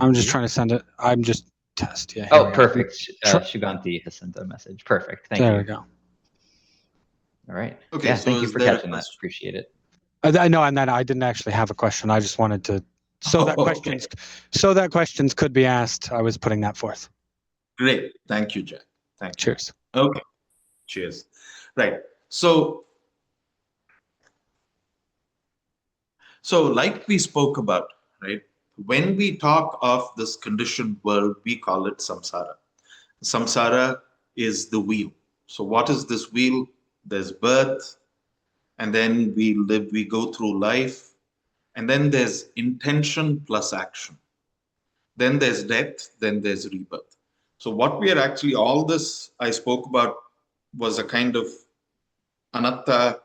I'm just trying to send it. I'm just test. Yeah. Oh, perfect. Shuganti has sent a message. Perfect. Thank you. There we go. All right. Okay. Yeah, So thank you for catching that. Appreciate it. I know, and then I didn't actually have a question. I just wanted to, so that questions could be asked. I was putting that forth. Great. Thank you, Jack. Thank you. Cheers. Okay. Cheers. Right. So like we spoke about, right? When we talk of this conditioned world, we call it samsara. Samsara is the wheel. So what is this wheel? There's birth, and then we go through life, and then there's intention plus action. Then there's death, then there's rebirth. So what we are actually, all this I spoke about was a kind of anatta,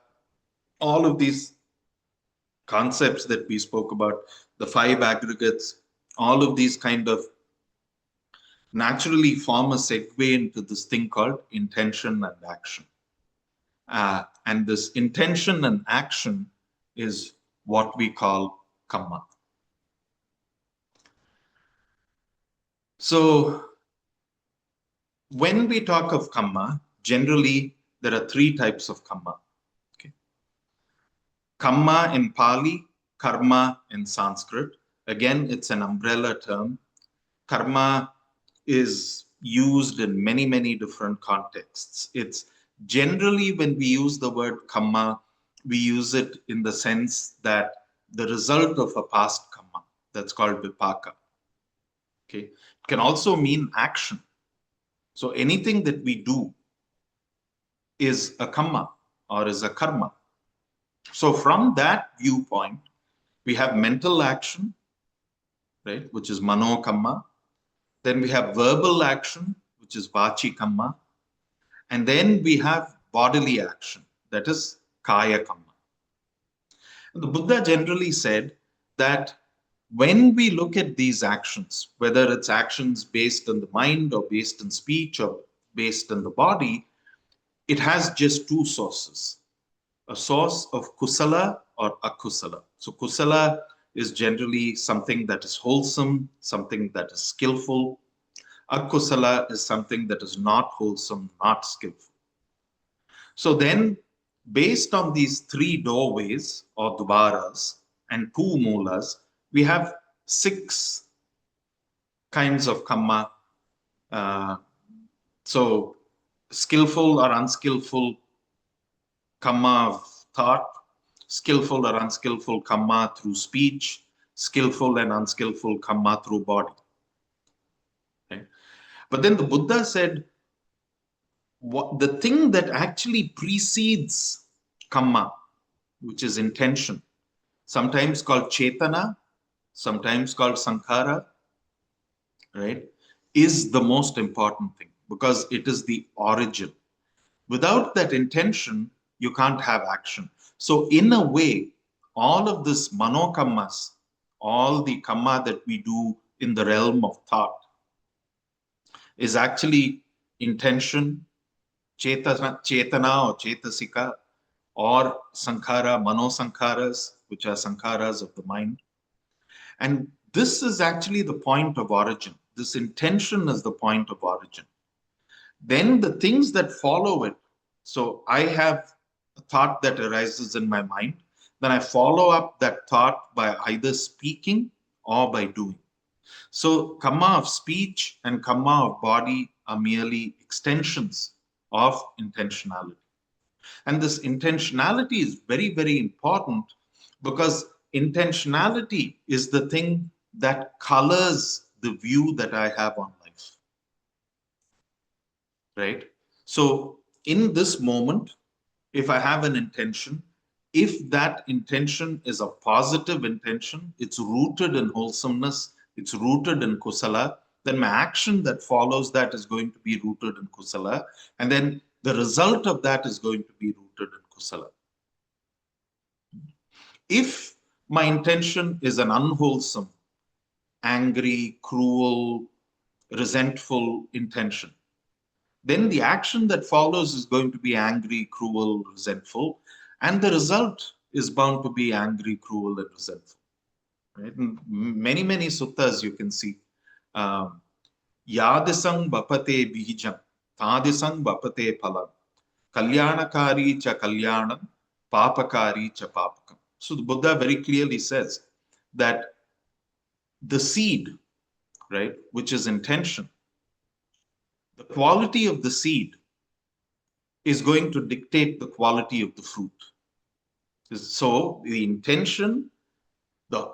all of these concepts that we spoke about, the five aggregates, all of these kind of naturally form a segue into this thing called intention and action. And this intention and action is what we call Kamma. So when we talk of Kamma, generally there are three types of Kamma. Okay. Kamma in Pali, Karma in Sanskrit. Again, it's an umbrella term. Karma is used in many, many different contexts. It's generally, when we use the word Kamma, we use it in the sense that the result of a past Kamma. That's called Vipaka. Okay. It can also mean action. So anything that we do is a Kamma or is a Karma. So from that viewpoint, we have mental action, right, which is Mano Kamma. Then we have verbal action, which is Vachi Kamma. And then we have bodily action, that is Kaya Kamma. And the Buddha generally said that when we look at these actions, whether it's actions based on the mind or based on speech or based on the body, it has just two sources, a source of kusala or akusala. So kusala is generally something that is wholesome, something that is skillful. Akusala is something that is not wholesome, not skillful. So then, based on these three doorways or dvaras and two mulas, we have 6 kinds of kamma. So skillful or unskillful kamma of thought, skillful or unskillful kamma through speech, skillful and unskillful kamma through body. Okay? But then the Buddha said, the thing that actually precedes kamma, which is intention, sometimes called chetana, sometimes called sankhara, right, is the most important thing because it is the origin. Without that intention, you can't have action. So in a way, all of this manokammas, all the kamma that we do in the realm of thought is actually intention, chetana or chetasika, or sankhara, manosankharas, which are sankharas of the mind. And this is actually the point of origin. This intention is the point of origin. Then the things that follow it. So I have a thought that arises in my mind. Then I follow up that thought by either speaking or by doing. So kamma of speech and kamma of body are merely extensions of intentionality. And this intentionality is very, very important because intentionality is the thing that colors the view that I have on life. Right? So in this moment, if I have an intention, if that intention is a positive intention, it's rooted in wholesomeness, it's rooted in kusala, then my action that follows that is going to be rooted in kusala. And then the result of that is going to be rooted in kusala. If my intention is an unwholesome, angry, cruel, resentful intention, then the action that follows is going to be angry, cruel, resentful, and the result is bound to be angry, cruel, and resentful. Right? In many, many suttas you can see. Yadisang bapate bijam, tadisang bapate phalam, kalyanakari cha kalyanam, papakari cha papakam. So the Buddha very clearly says that the seed, right, which is intention, the quality of the seed is going to dictate the quality of the fruit. So the intention,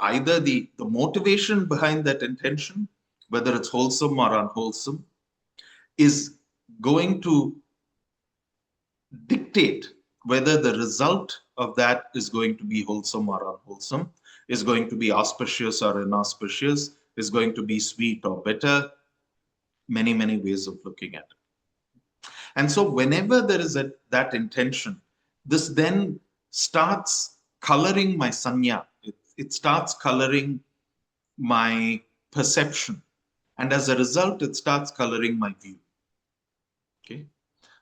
either the motivation behind that intention, whether it's wholesome or unwholesome, is going to dictate whether the result of that is going to be wholesome or unwholesome, is going to be auspicious or inauspicious, is going to be sweet or bitter, many, many ways of looking at it. And so whenever there is that intention, this then starts coloring my sanya. It starts coloring my perception. And as a result, it starts coloring my view. Okay.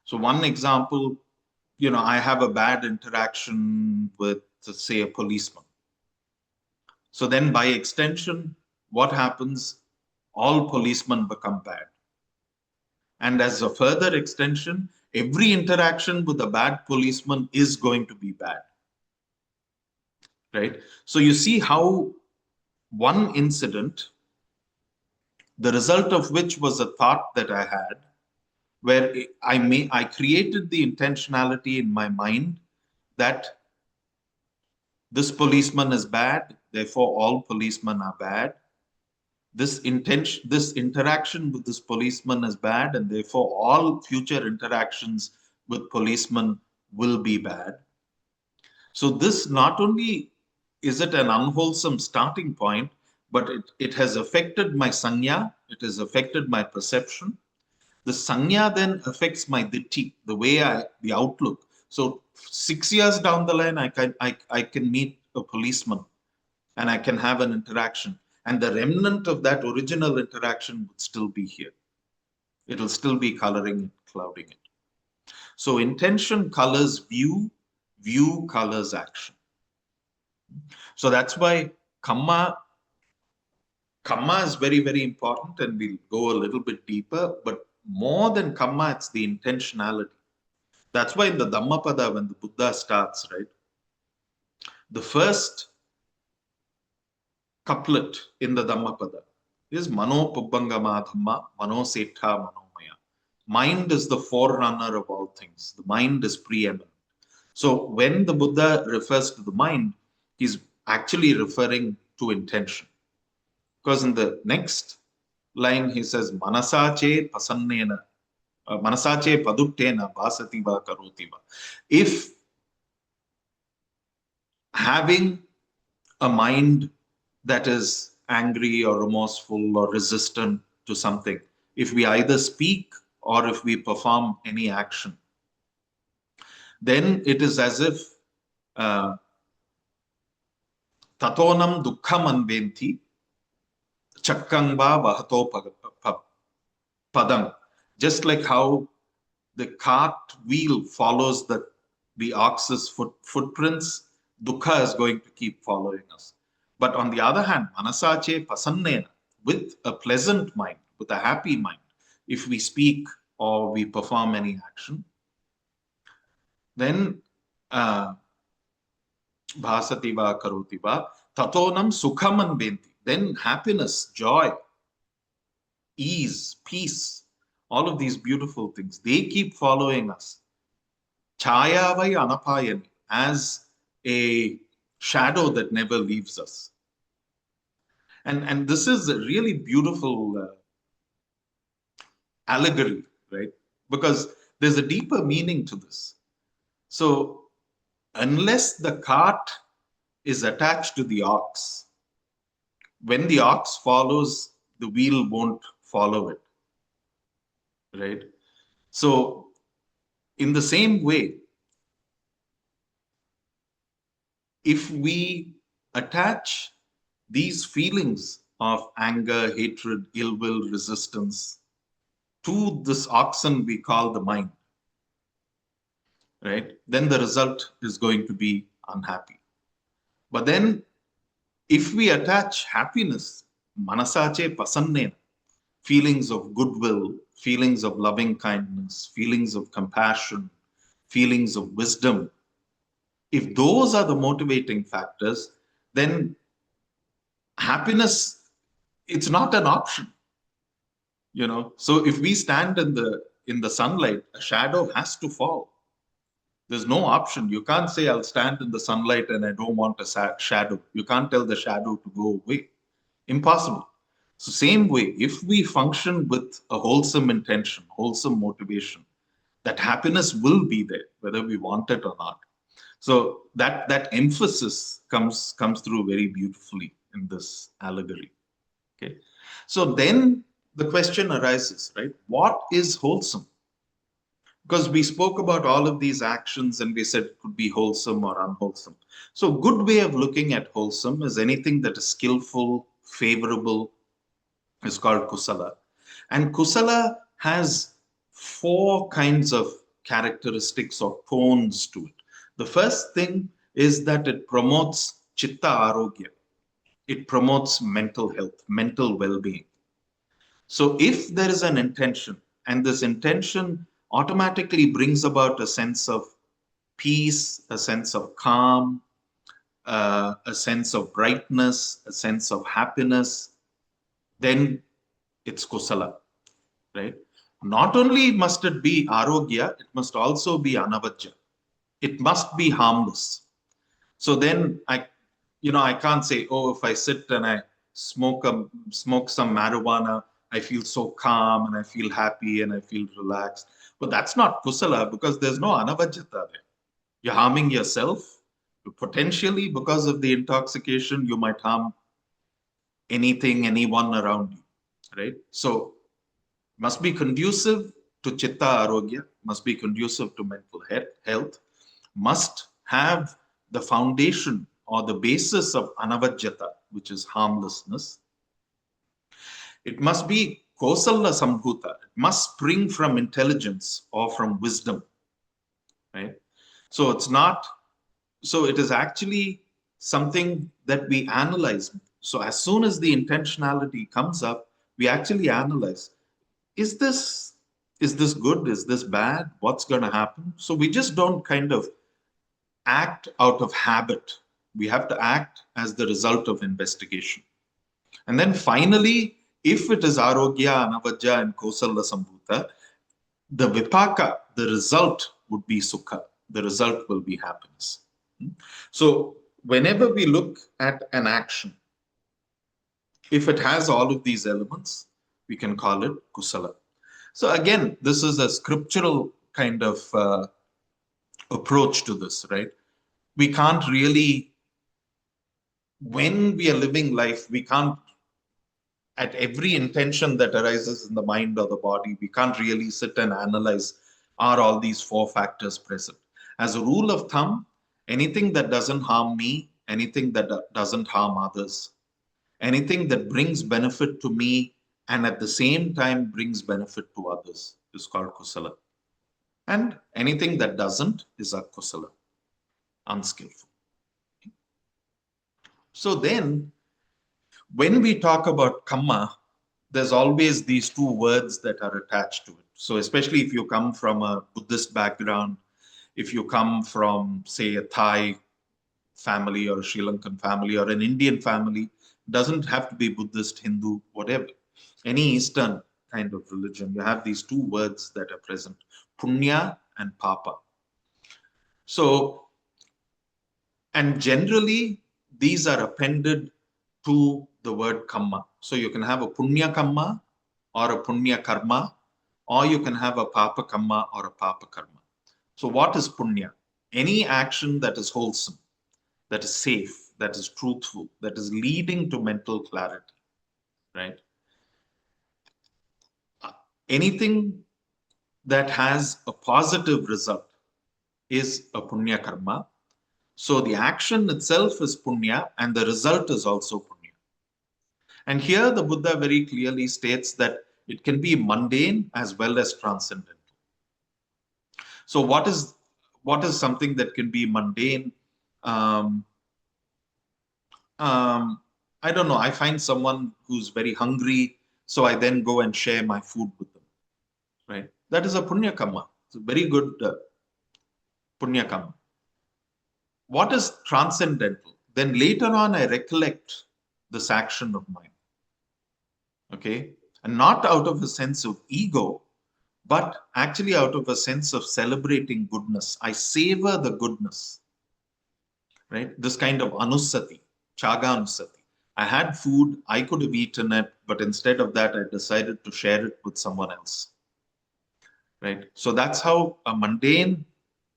So one example, I have a bad interaction with, say, a policeman. So then by extension, what happens? All policemen become bad. And as a further extension, every interaction with a bad policeman is going to be bad. Right? So you see how one incident, the result of which was a thought that I had, where I created the intentionality in my mind that this policeman is bad, therefore all policemen are bad. This interaction with this policeman is bad, and therefore all future interactions with policemen will be bad. So this not only is it an unwholesome starting point, but it has affected my sanya, it has affected my perception. The sanya then affects my ditti, the way the outlook. So 6 years down the line, I can meet a policeman and I can have an interaction. And the remnant of that original interaction would still be here. It will still be coloring it, clouding it. So intention colors view, view colors action. So that's why Kamma is very, very important, and we'll go a little bit deeper, but more than Kamma, it's the intentionality. That's why in the Dhammapada, when the Buddha starts, right, the first couplet in the Dhammapada is Mano Pubbangama Dhamma, Mano Setha Manomaya. Mind is the forerunner of all things. The mind is preeminent. So when the Buddha refers to the mind, he's actually referring to intention. Because in the next line, he says, Manasache pasannena, Manasache paduttena basativa karotiva. If having a mind that is angry or remorseful or resistant to something, if we either speak or if we perform any action, then it is as if tatonam dukkham anventi chakkangva vahato padam. Just like how the cart wheel follows the ox's footprints, dukkha is going to keep following us. But on the other hand, manasache pasannena, with a pleasant mind, with a happy mind, if we speak or we perform any action, then bhasati va karoti va tatonam sukham anventi. Then happiness, joy, ease, peace, all of these beautiful things, they keep following us. Chaya vai anapayani, as a shadow that never leaves us. And this is a really beautiful allegory, right? Because there's a deeper meaning to this. So unless the cart is attached to the ox, when the ox follows, the wheel won't follow it, right? So in the same way, if we attach these feelings of anger, hatred, ill will, resistance to this oxen we call the mind, right, then the result is going to be unhappy. But then if we attach happiness, manasache pasannena, feelings of goodwill, feelings of loving kindness, feelings of compassion, feelings of wisdom, if those are the motivating factors, then happiness, it's not an option. So if we stand in the sunlight, a shadow has to fall. There's no option. You can't say, I'll stand in the sunlight and I don't want a shadow. You can't tell the shadow to go away. Impossible. So same way, if we function with a wholesome intention, wholesome motivation, that happiness will be there, whether we want it or not. So that emphasis comes through very beautifully in this allegory. Okay. So then the question arises, right? What is wholesome? Because we spoke about all of these actions and we said it could be wholesome or unwholesome. So a good way of looking at wholesome is anything that is skillful, favorable, is called kusala. And kusala has 4 kinds of characteristics or tones to it. The first thing is that it promotes chitta arogya. it promotes mental health, mental well-being. So if there is an intention, and this intention automatically brings about a sense of peace, a sense of calm, a sense of brightness, a sense of happiness, then it's kusala, right? Not only must it be arogya, it must also be anavajja. It must be harmless. So then I can't say, oh, if I sit and I smoke some marijuana, I feel so calm and I feel happy and I feel relaxed. But that's not kusala because there's no anavajjata there. You're harming yourself. Potentially, because of the intoxication, you might harm anyone around you, right? So must be conducive to chitta arogya, must be conducive to mental health, must have the foundation or the basis of anavajjata, which is harmlessness. It must be kosala sambhuta. It must spring from intelligence or from wisdom, right? So it is actually something that we analyze. So as soon as the intentionality comes up, we actually analyze, is this good? Is this bad? What's going to happen? So we just don't kind of act out of habit. We have to act as the result of investigation. And then finally, if it is arogya, anavajja, and kosala sambhuta, the vipaka, the result would be sukha. The result will be happiness. So whenever we look at an action, if it has all of these elements, we can call it kusala. So again, this is a scriptural kind of approach to this, right? We can't really, when we are living life, we can't, at every intention that arises in the mind or the body, we can't really sit and analyze, are all these four factors present? As a rule of thumb, anything that doesn't harm me, anything that doesn't harm others, anything that brings benefit to me and at the same time brings benefit to others is called kusala. And anything that doesn't is akusala, unskillful. So then, when we talk about kamma, there's always these two words that are attached to it. So especially if you come from a Buddhist background, if you come from, say, a Thai family or a Sri Lankan family or an Indian family, doesn't have to be Buddhist, Hindu, whatever. Any Eastern kind of religion, you have these two words that are present, punya and papa. So, and generally, these are appended to the word kamma. So you can have a punya kamma or a punya karma, or you can have a papa kamma or a papa karma. So what is punya? Any action that is wholesome, that is safe, that is truthful, that is leading to mental clarity, right? Anything that has a positive result is a punya karma. So the action itself is punya and the result is also punya. And here the Buddha very clearly states that it can be mundane as well as transcendental. So what is something that can be mundane? I don't know. I find someone who's very hungry, so I then go and share my food with them, right? That is a punya kamma. It's a very good punya kamma. What is transcendental? Then later on, I recollect this action of mine. Okay? And not out of a sense of ego, but actually out of a sense of celebrating goodness. I savor the goodness, right? This kind of anusati, chaga anusati. I had food, I could have eaten it, but instead of that, I decided to share it with someone else, right? So that's how a mundane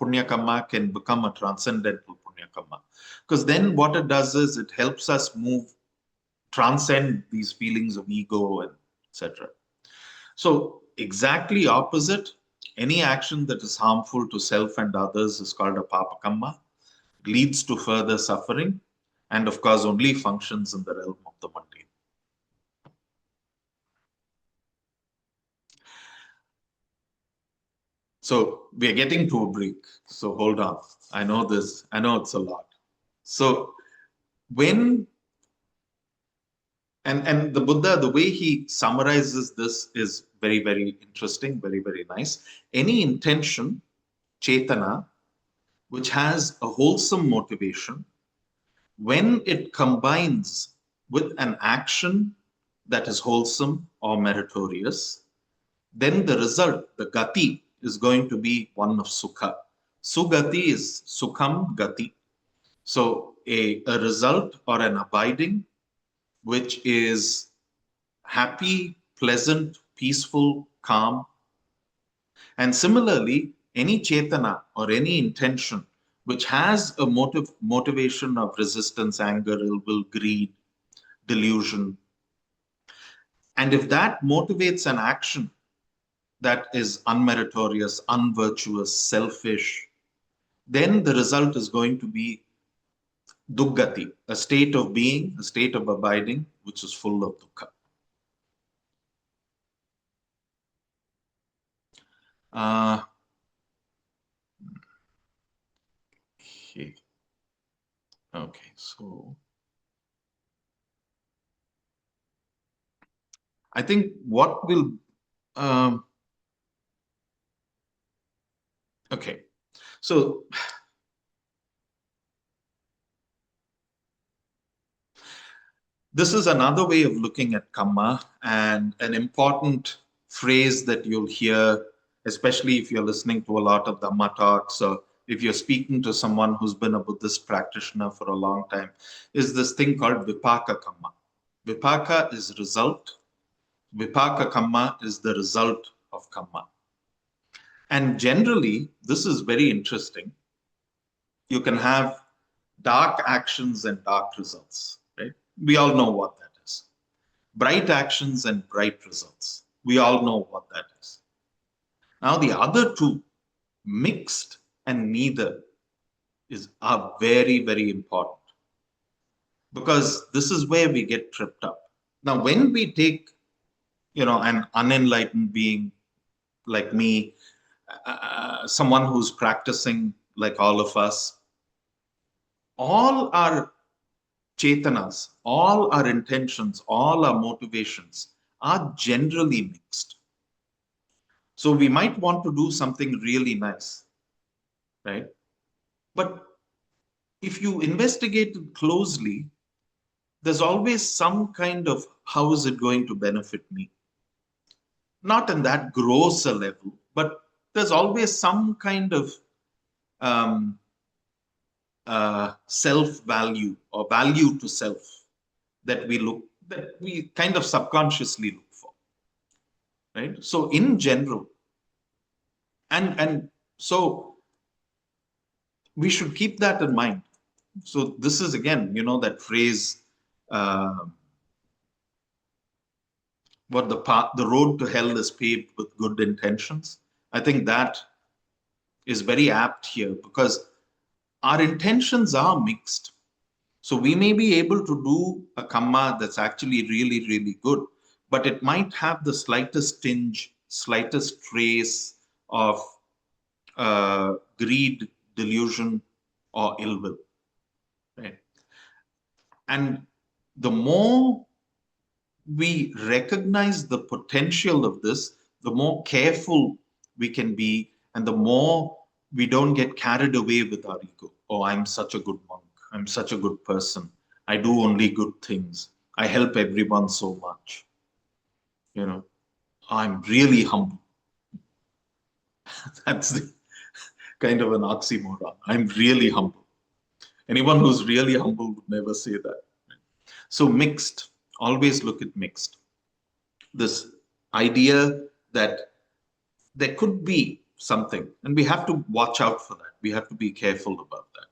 punya kamma can become a transcendental punya kamma. Because then what it does is it helps us transcend these feelings of ego and etc. So exactly opposite, any action that is harmful to self and others is called a papa kamma, leads to further suffering, and of course only functions in the realm of the mundane. So we are getting to a break. So hold on. I know it's a lot. So when And the Buddha, the way he summarizes this is very, very interesting, very, very nice. Any intention, chetana, which has a wholesome motivation, when it combines with an action that is wholesome or meritorious, then the result, the gati, is going to be one of sukha. Sugati is sukham gati. So a result or an abiding which is happy, pleasant, peaceful, calm. And similarly, any chetana or any intention which has a motivation of resistance, anger, ill will, greed, delusion, and if that motivates an action that is unmeritorious, unvirtuous, selfish, then the result is going to be dukkati, a state of being, a state of abiding, which is full of dukkha. Okay, so I think what will, okay, so this is another way of looking at Kamma, and an important phrase that you'll hear, especially if you're listening to a lot of Dhamma talks, or if you're speaking to someone who's been a Buddhist practitioner for a long time, is this thing called Vipaka Kamma. Vipaka is result. Vipaka Kamma is the result of Kamma. And generally, this is very interesting. You can have dark actions and dark results, right? We all know what that is. Bright actions and bright results. We all know what that is. Now, the other two, mixed and neither, are very, very important, because this is where we get tripped up. Now, when we take, an unenlightened being like me, someone who's practicing like all of us, all our chetanas, all our intentions, all our motivations are generally mixed. So we might want to do something really nice, right? But if you investigate it closely, there's always some kind of, how is it going to benefit me? Not in that grosser level, but there's always some kind of self-value or value to self that we kind of subconsciously look for, right? So in general, and so we should keep that in mind. So this is again, that phrase, what the road to hell is paved with good intentions. I think that is very apt here, because our intentions are mixed. So we may be able to do a kamma that's actually really, really good, but it might have the slightest tinge, slightest trace of greed, delusion, or ill will. Right? And the more we recognize the potential of this, the more careful we can be, and the more we don't get carried away with our ego. Oh, I'm such a good monk. I'm such a good person. I do only good things. I help everyone so much. I'm really humble. That's the kind of an oxymoron. I'm really humble. Anyone who's really humble would never say that. So mixed, always look at mixed. This idea that there could be something, and we have to watch out for that. We have to be careful about that,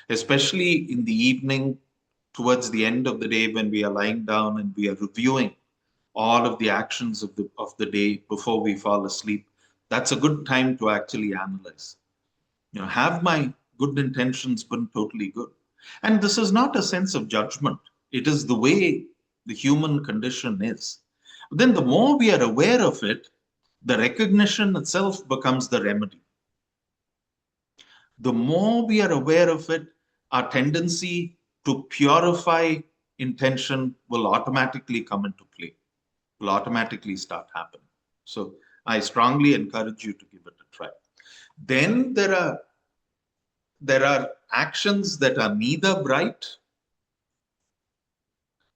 especially in the evening, towards the end of the day, when we are lying down and we are reviewing all of the actions of the day before we fall asleep. That's a good time to actually analyze. Have my good intentions been totally good? And this is not a sense of judgment. It is the way the human condition is. But then the more we are aware of it, the recognition itself becomes the remedy. The more we are aware of it, our tendency to purify intention will automatically come into play, will automatically start happening. So I strongly encourage you to give it a try. Then there are actions that are neither bright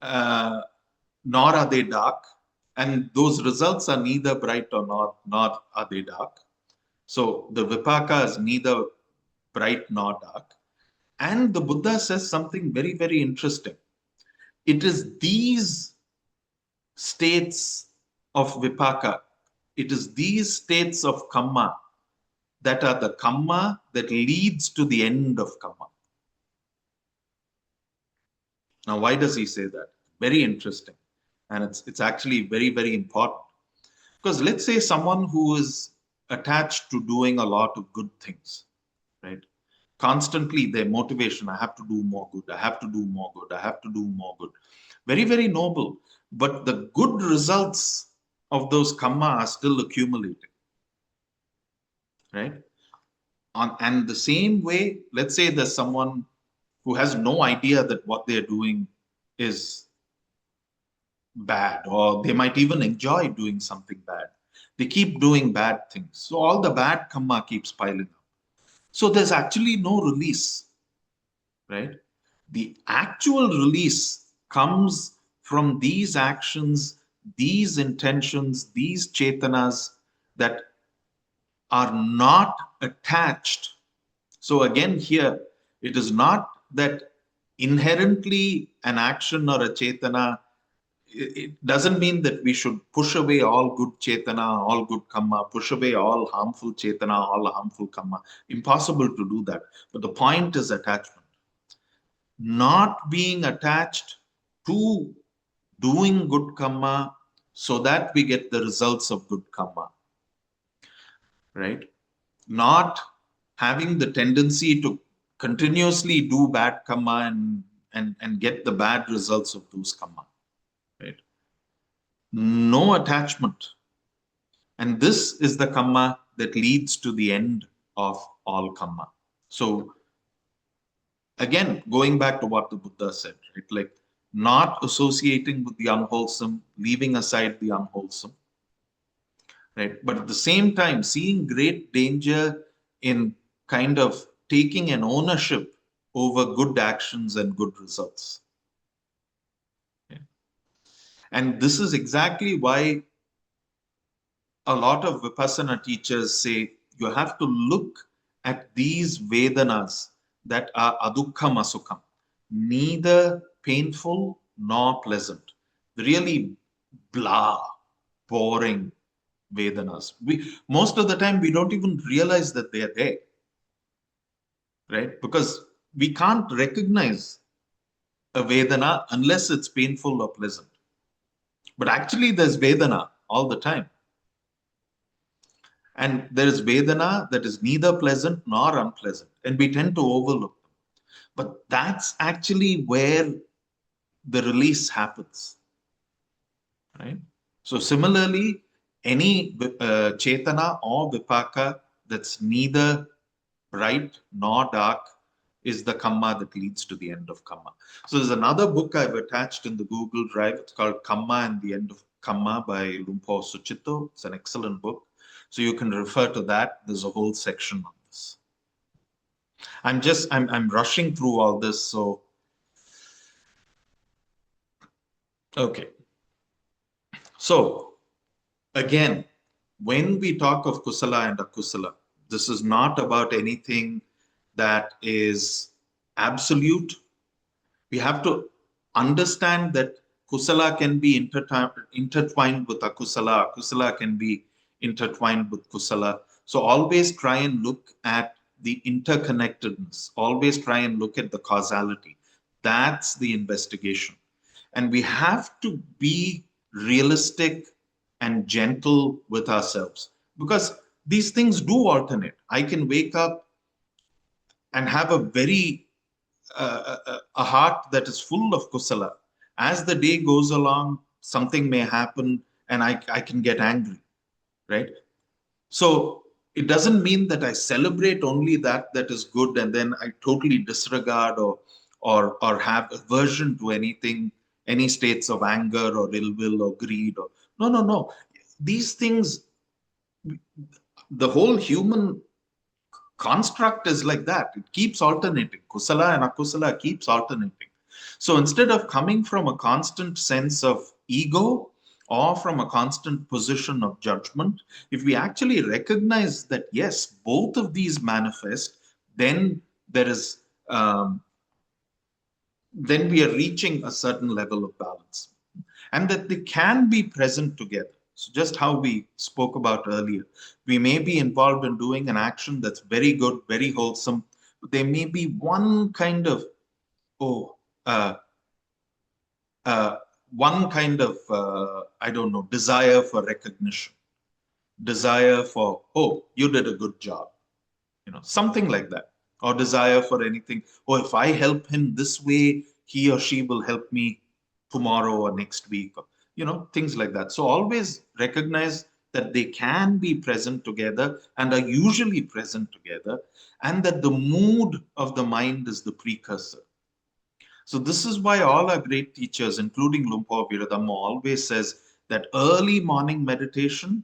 nor are they dark, and those results are neither bright or nor are they dark. So the vipaka is neither bright nor dark. And the Buddha says something very, very interesting. It is these states of vipaka, it is these states of kamma that are the kamma that leads to the end of kamma. Now, why does he say that? Very interesting. And it's actually very, very important. Because let's say someone who is attached to doing a lot of good things, right? Constantly their motivation, I have to do more good, I have to do more good, I have to do more good. Very, very noble. But the good results of those kamma are still accumulating, right? And the same way, let's say there's someone who has no idea that what they're doing is bad, or they might even enjoy doing something bad. They keep doing bad things. So all the bad kamma keeps piling up. So there's actually no release, right? The actual release comes from these actions, these intentions, these chetanas that are not attached. So again, here, it is not that inherently an action or a chetana, it doesn't mean that we should push away all good chetana, all good kamma, push away all harmful chetana, all harmful kamma. Impossible to do that. But the point is attachment. Not being attached to doing good kamma so that we get the results of good kamma, right? Not having the tendency to continuously do bad kamma and get the bad results of those kamma, right? No attachment. And this is the kamma that leads to the end of all kamma. So again, going back to what the Buddha said, right? Like not associating with the unwholesome, leaving aside the unwholesome, right? But at the same time, seeing great danger in kind of taking an ownership over good actions and good results. Okay. And this is exactly why a lot of Vipassana teachers say you have to look at these Vedanas that are adukkam asukham, neither painful nor pleasant, really blah, boring Vedanas. Most of the time we don't even realize that they are there, right? Because we can't recognize a Vedana unless it's painful or pleasant. But actually there's Vedana all the time. And there is Vedana that is neither pleasant nor unpleasant. And we tend to overlook them. But that's actually where the release happens, right? So similarly, any chetana or vipaka that's neither bright nor dark is the kamma that leads to the end of kamma. So there's another book I've attached in the Google Drive. It's called Kamma and the End of Kamma by Lumpur Suchito. It's an excellent book. So you can refer to that. There's a whole section on this. I'm rushing through all this. So, okay. So again, when we talk of kusala and akusala, this is not about anything that is absolute. We have to understand that kusala can be intertwined with akusala. Akusala can be intertwined with kusala. So always try and look at the interconnectedness. Always try and look at the causality. That's the investigation. And we have to be realistic and gentle with ourselves, because these things do alternate. I can wake up and have a very a heart that is full of kusala. As the day goes along, something may happen and I can get angry, right? So it doesn't mean that I celebrate only that is good and then I totally disregard or have aversion to anything, any states of anger or ill will or greed. Or no. These things, the whole human construct is like that. It keeps alternating. Kusala and akusala keeps alternating. So instead of coming from a constant sense of ego or from a constant position of judgment, if we actually recognize that, yes, both of these manifest, then there is, then we are reaching a certain level of balance, and that they can be present together. So, just how we spoke about earlier, we may be involved in doing an action that's very good, very wholesome, but there may be one kind of, oh, uh, one kind of, I don't know, desire for recognition, desire for, oh, you did a good job, something like that, or desire for anything. Oh, if I help him this way, he or she will help me tomorrow or next week, or, things like that. So always recognize that they can be present together and are usually present together, and that the mood of the mind is the precursor. So this is why all our great teachers, including Lumpo Viradhamma, always says that early morning meditation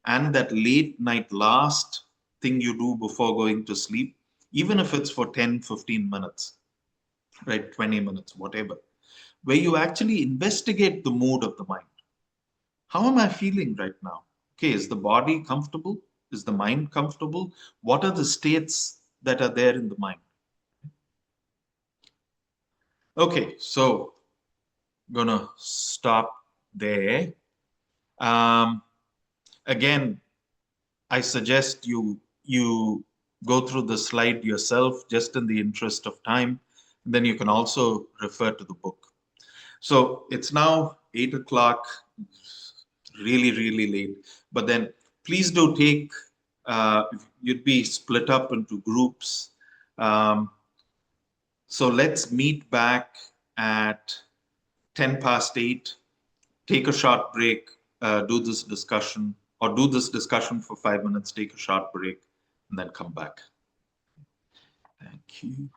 and that late night last thing you do before going to sleep, even if it's for 10, 15 minutes, right, 20 minutes, whatever, where you actually investigate the mood of the mind. How am I feeling right now? Okay, is the body comfortable? Is the mind comfortable? What are the states that are there in the mind? Okay, so I'm gonna stop there. Um, Again, I suggest you go through the slide yourself, just in the interest of time. Then you can also refer to the book. So it's now 8 o'clock, really, really late. But then please do take, you'd be split up into groups. Um, so let's meet back at 10 past 8, take a short break, do this discussion, or do this discussion for 5 minutes, take a short break, and then come back. Thank you.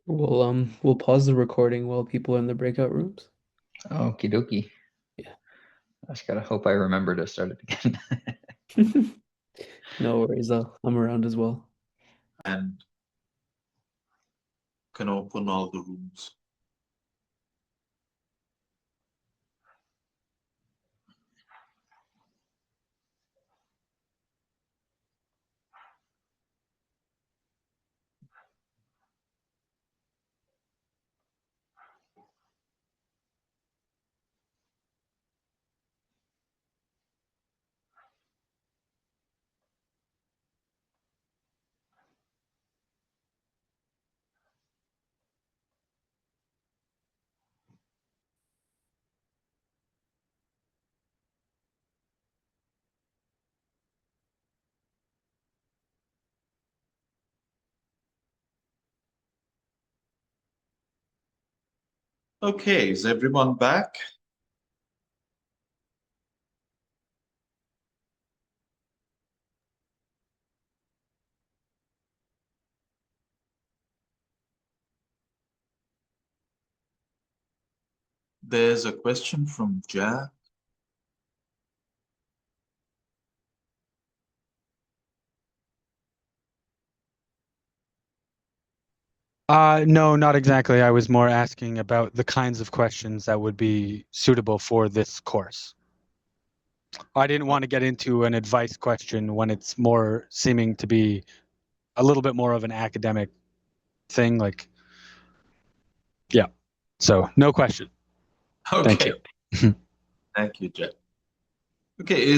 We'll pause the recording while people are in the breakout rooms. Okie dokie. Yeah. I just gotta hope I remember to start it again. No worries, I'm around as well. And can open all the rooms. Okay, is everyone back? There's a question from Jack. No, not exactly. I was more asking about the kinds of questions that would be suitable for this course. I didn't want to get into an advice question when it's more seeming to be a little bit more of an academic thing. Like, yeah. So no question. Okay. Thank you. Thank you, Jack. Okay,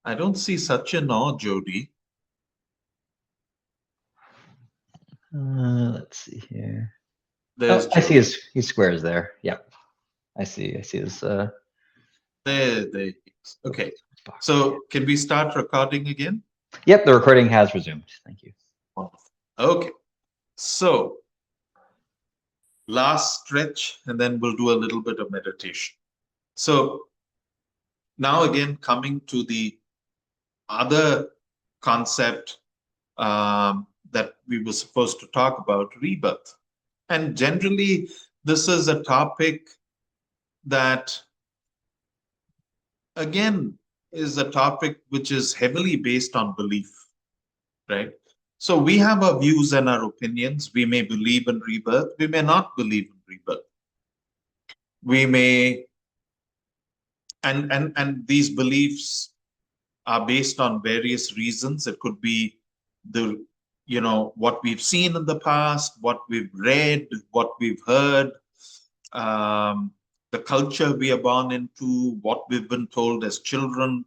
I don't see Sachin or Jody. Let's see here. There's I see Jody. his squares there. Yeah, I see his. There he is. Okay, so can we start recording again? Yep, the recording has resumed. Thank you. Wonderful. Okay, so last stretch, and then we'll do a little bit of meditation. So now again, coming to the other concept that we were supposed to talk about, rebirth. And generally, this is a topic that, again, is a topic which is heavily based on belief, right? So we have our views and our opinions. We may believe in rebirth. We may not believe in rebirth. We may, and these beliefs are based on various reasons. It could be the, what we've seen in the past, what we've read, what we've heard, the culture we are born into, what we've been told as children,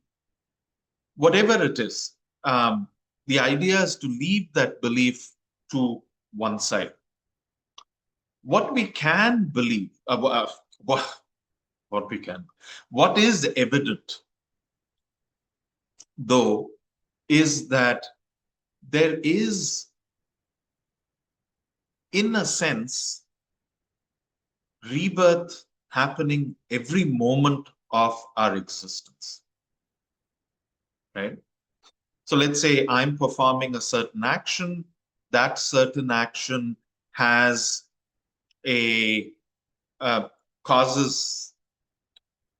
whatever it is. The idea is to leave that belief to one side. What we can believe, what is evident, though, is that there is, in a sense, rebirth happening every moment of our existence, right? So let's say I'm performing a certain action. That certain action has causes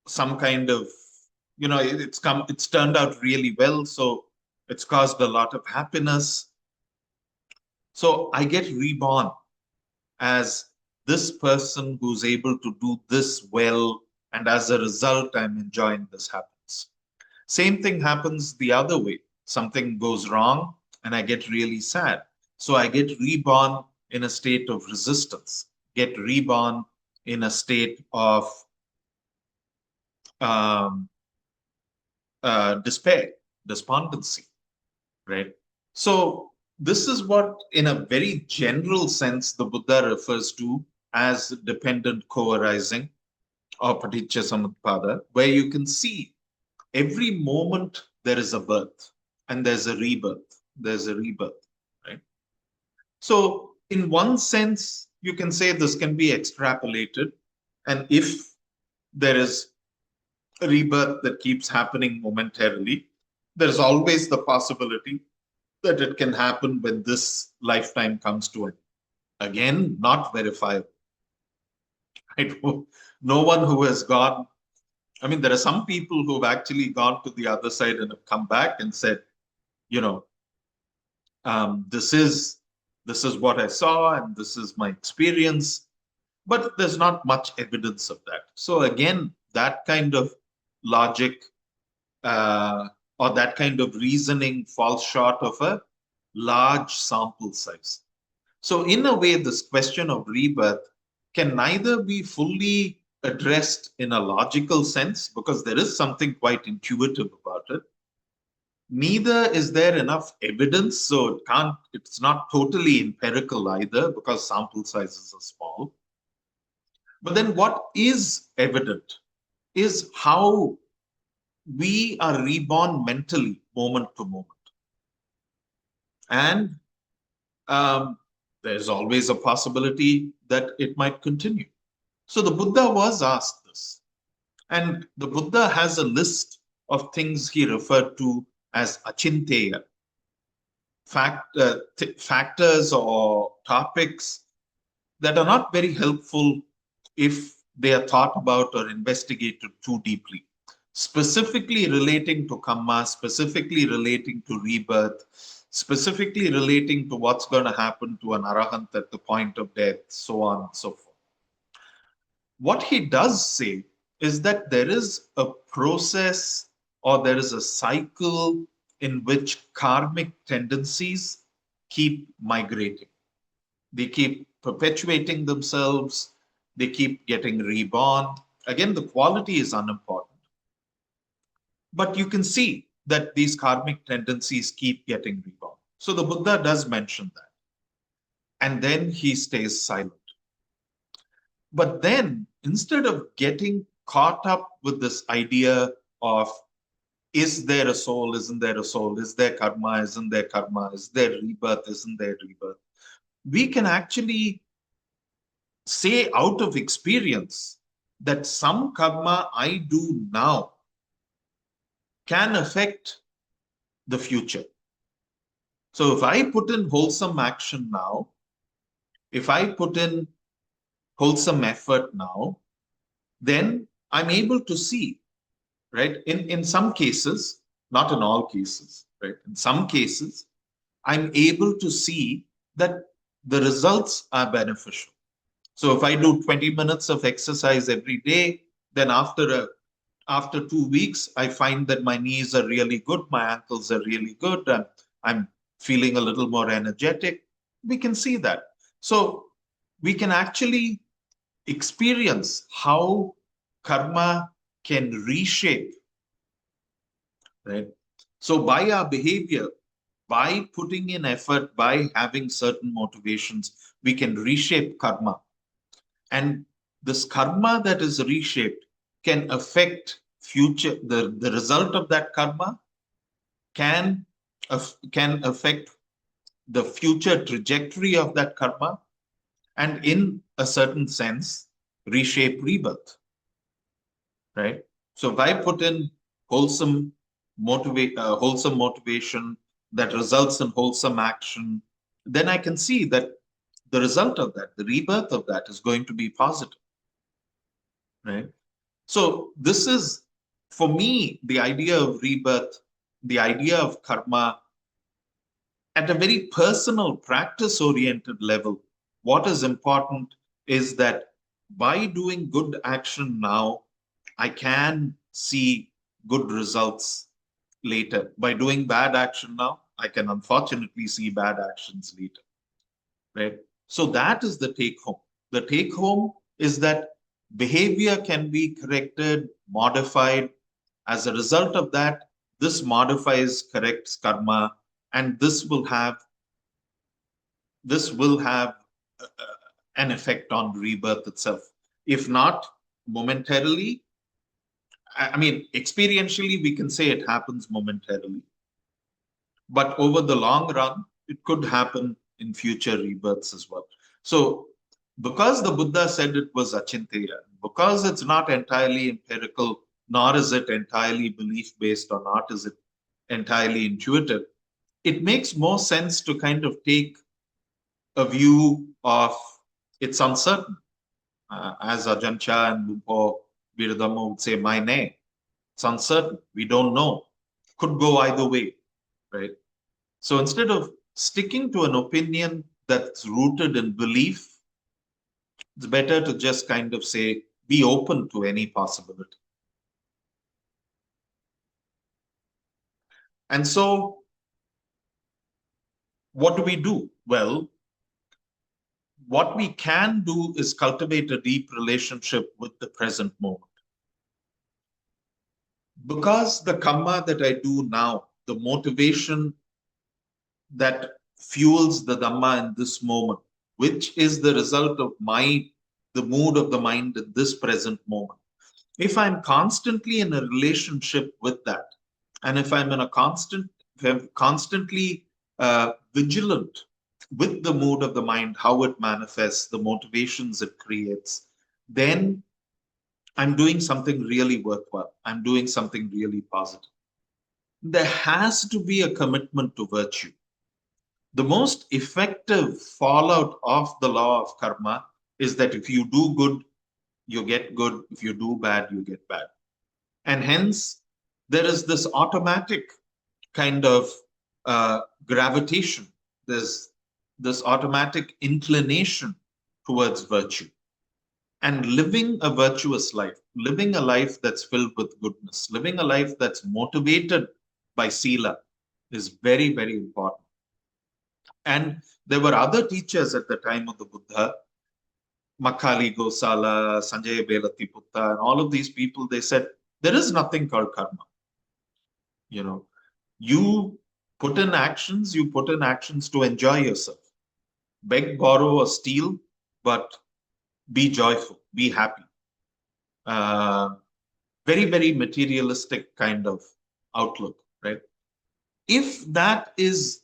some kind of, it's turned out really well. So it's caused a lot of happiness. So I get reborn as this person who's able to do this well. And as a result, I'm enjoying this happiness. Same thing happens the other way. Something goes wrong and I get really sad. So I get reborn in a state of resistance, get reborn in a state of despair, despondency, right? So this is what, in a very general sense, the Buddha refers to as dependent co-arising or paticca samutpada, where you can see every moment there is a birth and there's a rebirth. There's a rebirth, right? So in one sense, you can say this can be extrapolated. And if there is a rebirth that keeps happening momentarily, there's always the possibility that it can happen when this lifetime comes to an end. Again, not verifiable. Right? No one who has gone, I mean, there are some people who've actually gone to the other side and have come back and said, this is what I saw and this is my experience. But there's not much evidence of that. So again, that kind of logic or that kind of reasoning falls short of a large sample size. So in a way, this question of rebirth can neither be fully addressed in a logical sense, because there is something quite intuitive about it. Neither is there enough evidence, so it's not totally empirical either, because sample sizes are small. But then what is evident is how we are reborn mentally, moment to moment. And there's always a possibility that it might continue. So the Buddha was asked this. And the Buddha has a list of things he referred to as achinteya, factors or topics that are not very helpful if they are thought about or investigated too deeply. Specifically relating to Kamma, specifically relating to rebirth, specifically relating to what's going to happen to an arahant at the point of death, so on and so forth. What he does say is that there is a process or there is a cycle in which karmic tendencies keep migrating. They keep perpetuating themselves, they keep getting reborn. Again, the quality is unimportant. But you can see that these karmic tendencies keep getting reborn. So the Buddha does mention that. And then he stays silent. But then, instead of getting caught up with this idea of is there a soul, isn't there a soul, is there karma, isn't there karma, is there rebirth, isn't there rebirth, we can actually say out of experience that some karma I do now can affect the future. So if I put in wholesome action now, if I put in wholesome effort now, then I'm able to see, right? In some cases, not in all cases, right? In some cases, I'm able to see that the results are beneficial. So if I do 20 minutes of exercise every day, then after 2 weeks, I find that my knees are really good, my ankles are really good, and I'm feeling a little more energetic. We can see that. So we can actually experience how karma can reshape, right? So by our behavior, by putting in effort, by having certain motivations, we can reshape karma. And this karma that is reshaped can affect future, the result of that karma can affect the future trajectory of that karma, and in a certain sense, reshape rebirth, right? So if I put in wholesome motivation that results in wholesome action, then I can see that the result of that, the rebirth of that, is going to be positive, right? So this is, for me, the idea of rebirth, the idea of karma at a very personal, practice-oriented level. What is important is that by doing good action now, I can see good results later. By doing bad action now, I can unfortunately see bad actions later, right? So that is the take home. The take home is that behavior can be corrected, modified. As a result of that, this modifies, corrects karma, and this will have an effect on rebirth itself. If not momentarily, I mean, experientially, we can say it happens momentarily. But over the long run, it could happen in future rebirths as well. So because the Buddha said it was achintya, because it's not entirely empirical, nor is it entirely belief-based, or not is it entirely intuitive, it makes more sense to kind of take a view of it's uncertain. As Ajahn Chah and Lupo Viradhamma would say, my name, it's uncertain. We don't know. Could go either way, right? So instead of sticking to an opinion that's rooted in belief, it's better to just kind of say, be open to any possibility. And so, what do we do? Well, what we can do is cultivate a deep relationship with the present moment. Because the Kamma that I do now, the motivation that fuels the Dhamma in this moment, which is the result of the mood of the mind at this present moment. If I'm constantly in a relationship with that, and if I'm constantly vigilant with the mood of the mind, how it manifests, the motivations it creates, then I'm doing something really worthwhile. I'm doing something really positive. There has to be a commitment to virtue. The most effective fallout of the law of karma is that if you do good, you get good. If you do bad, you get bad. And hence, there is this automatic kind of gravitation. There's this automatic inclination towards virtue. And living a virtuous life, living a life that's filled with goodness, living a life that's motivated by sila is very, very important. And there were other teachers at the time of the Buddha, Makali Gosala, Sanjaya Belatiputta, and all of these people, they said, there is nothing called karma. You know, you put in actions to enjoy yourself. Beg, borrow, or steal, but be joyful, be happy. Very, very materialistic kind of outlook, right? If that is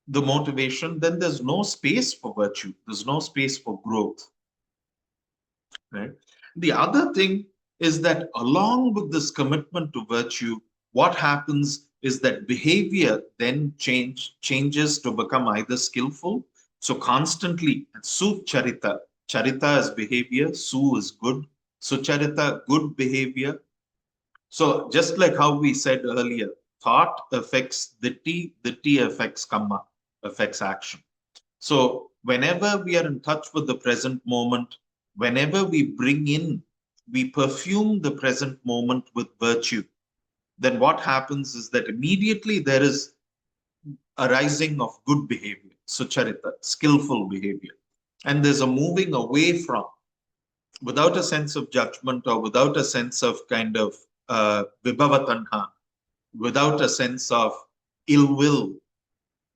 the motivation, then there's no space for virtue. There's no space for growth, right? The other thing is that along with this commitment to virtue, what happens is that behavior then changes to become either skillful. So constantly, sucharita, charita is behavior, su is good, sucharita, good behavior. So just like how we said earlier, thought affects ditti, ditti affects kamma, affects action. So whenever we are in touch with the present moment, whenever we perfume the present moment with virtue, then what happens is that immediately there is a rising of good behavior, sucharita, skillful behavior. And there's a moving away from, without a sense of judgment or without a sense of kind of vibhavatanha, without a sense of ill will,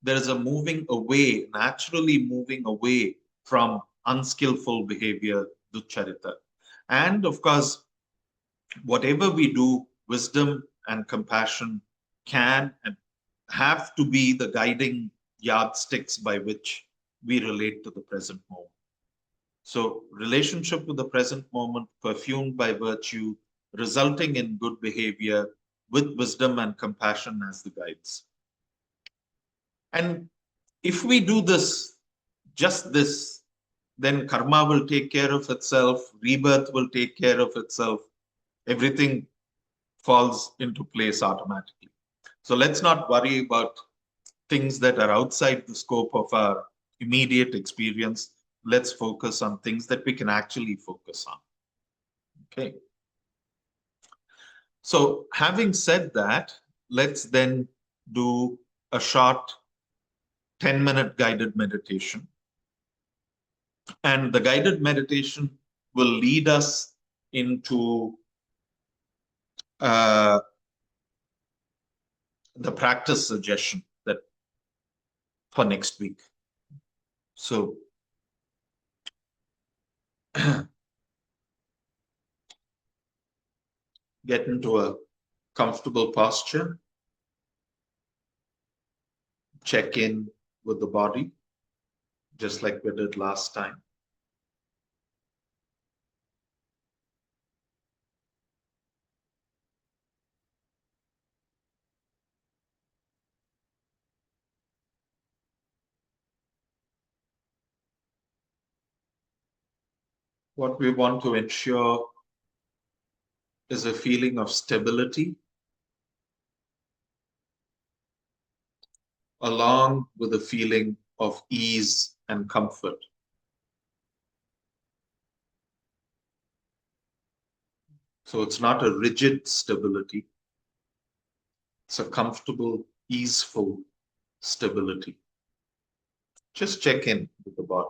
there is a moving away, naturally moving away from unskillful behavior, duccharita. And of course, whatever we do, wisdom and compassion can and have to be the guiding yardsticks by which we relate to the present moment. So relationship with the present moment, perfumed by virtue, resulting in good behavior with wisdom and compassion as the guides. And if we do this, just this, then karma will take care of itself, rebirth will take care of itself, everything falls into place automatically. So let's not worry about things that are outside the scope of our immediate experience. Let's focus on things that we can actually focus on. Okay. So having said that, let's then do a short 10-minute guided meditation. And the guided meditation will lead us into the practice suggestion that for next week. So get into a comfortable posture. Check in with the body, just like we did last time. What we want to ensure is a feeling of stability, along with a feeling of ease and comfort. So it's not a rigid stability. It's a comfortable, easeful stability. Just check in with the body.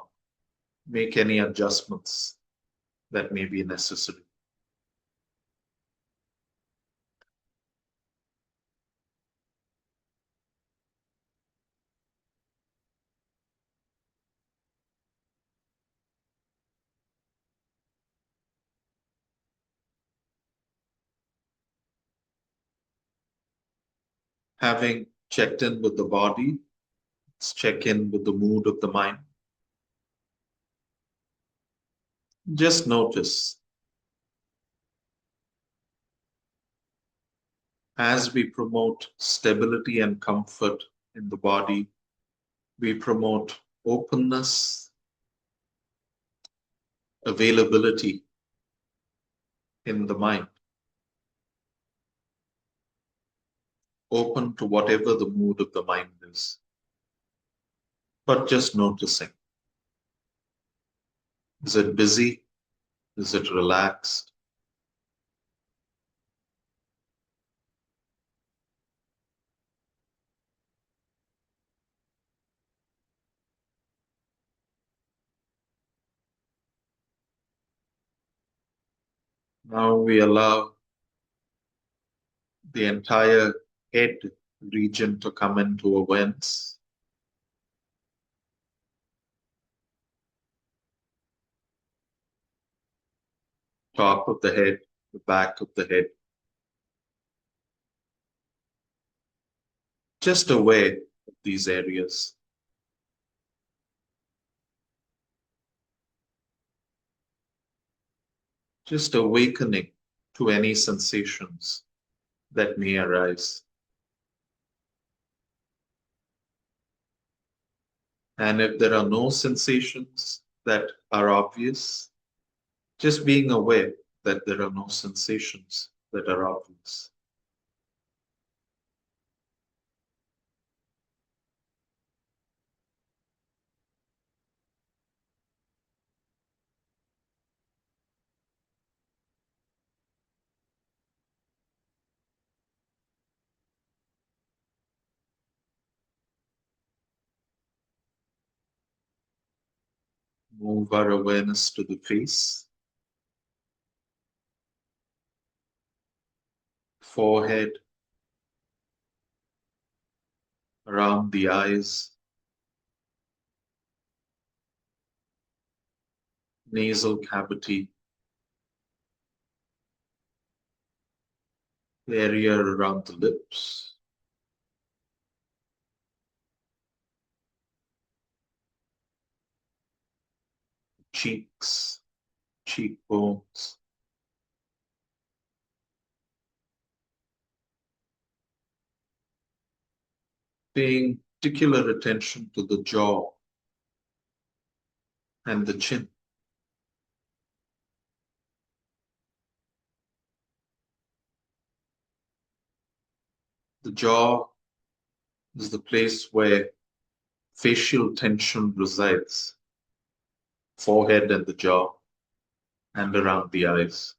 Make any adjustments that may be necessary. Having checked in with the body, let's check in with the mood of the mind. Just notice, as we promote stability and comfort in the body, we promote openness, availability in the mind, open to whatever the mood of the mind is, but just noticing. Is it busy? Is it relaxed? Now we allow the entire head region to come into awareness. Top of the head, the back of the head. Just aware of these areas. Just awakening to any sensations that may arise. And if there are no sensations that are obvious, just being aware that there are no sensations that are obvious. Move our awareness to the face, forehead, around the eyes, nasal cavity, the area around the lips, cheeks, cheekbones, paying particular attention to the jaw and the chin. The jaw is the place where facial tension resides, forehead and the jaw, and around the eyes.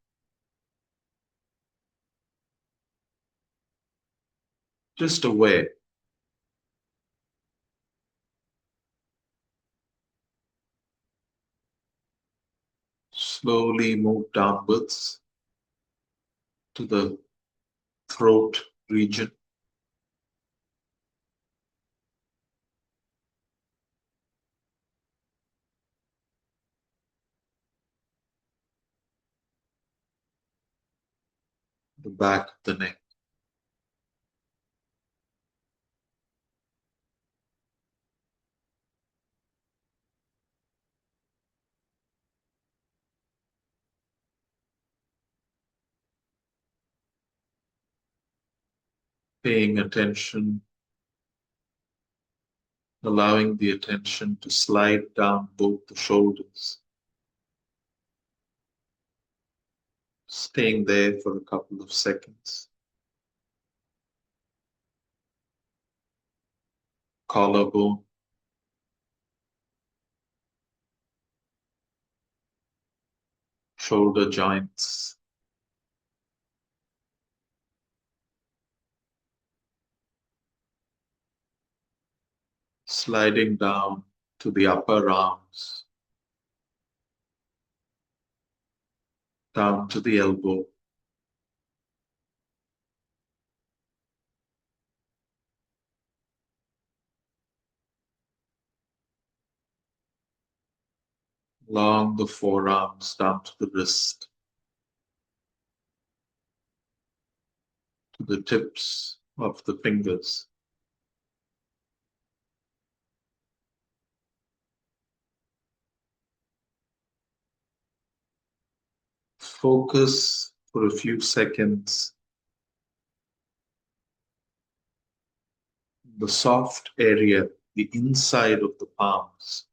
Just aware. Slowly move downwards to the throat region. The back of the neck. Paying attention, allowing the attention to slide down both the shoulders. Staying there for a couple of seconds. Collarbone. Shoulder joints. Sliding down to the upper arms, down to the elbow. Along the forearms, down to the wrist, to the tips of the fingers. Focus for a few seconds on the soft area, the inside of the palms.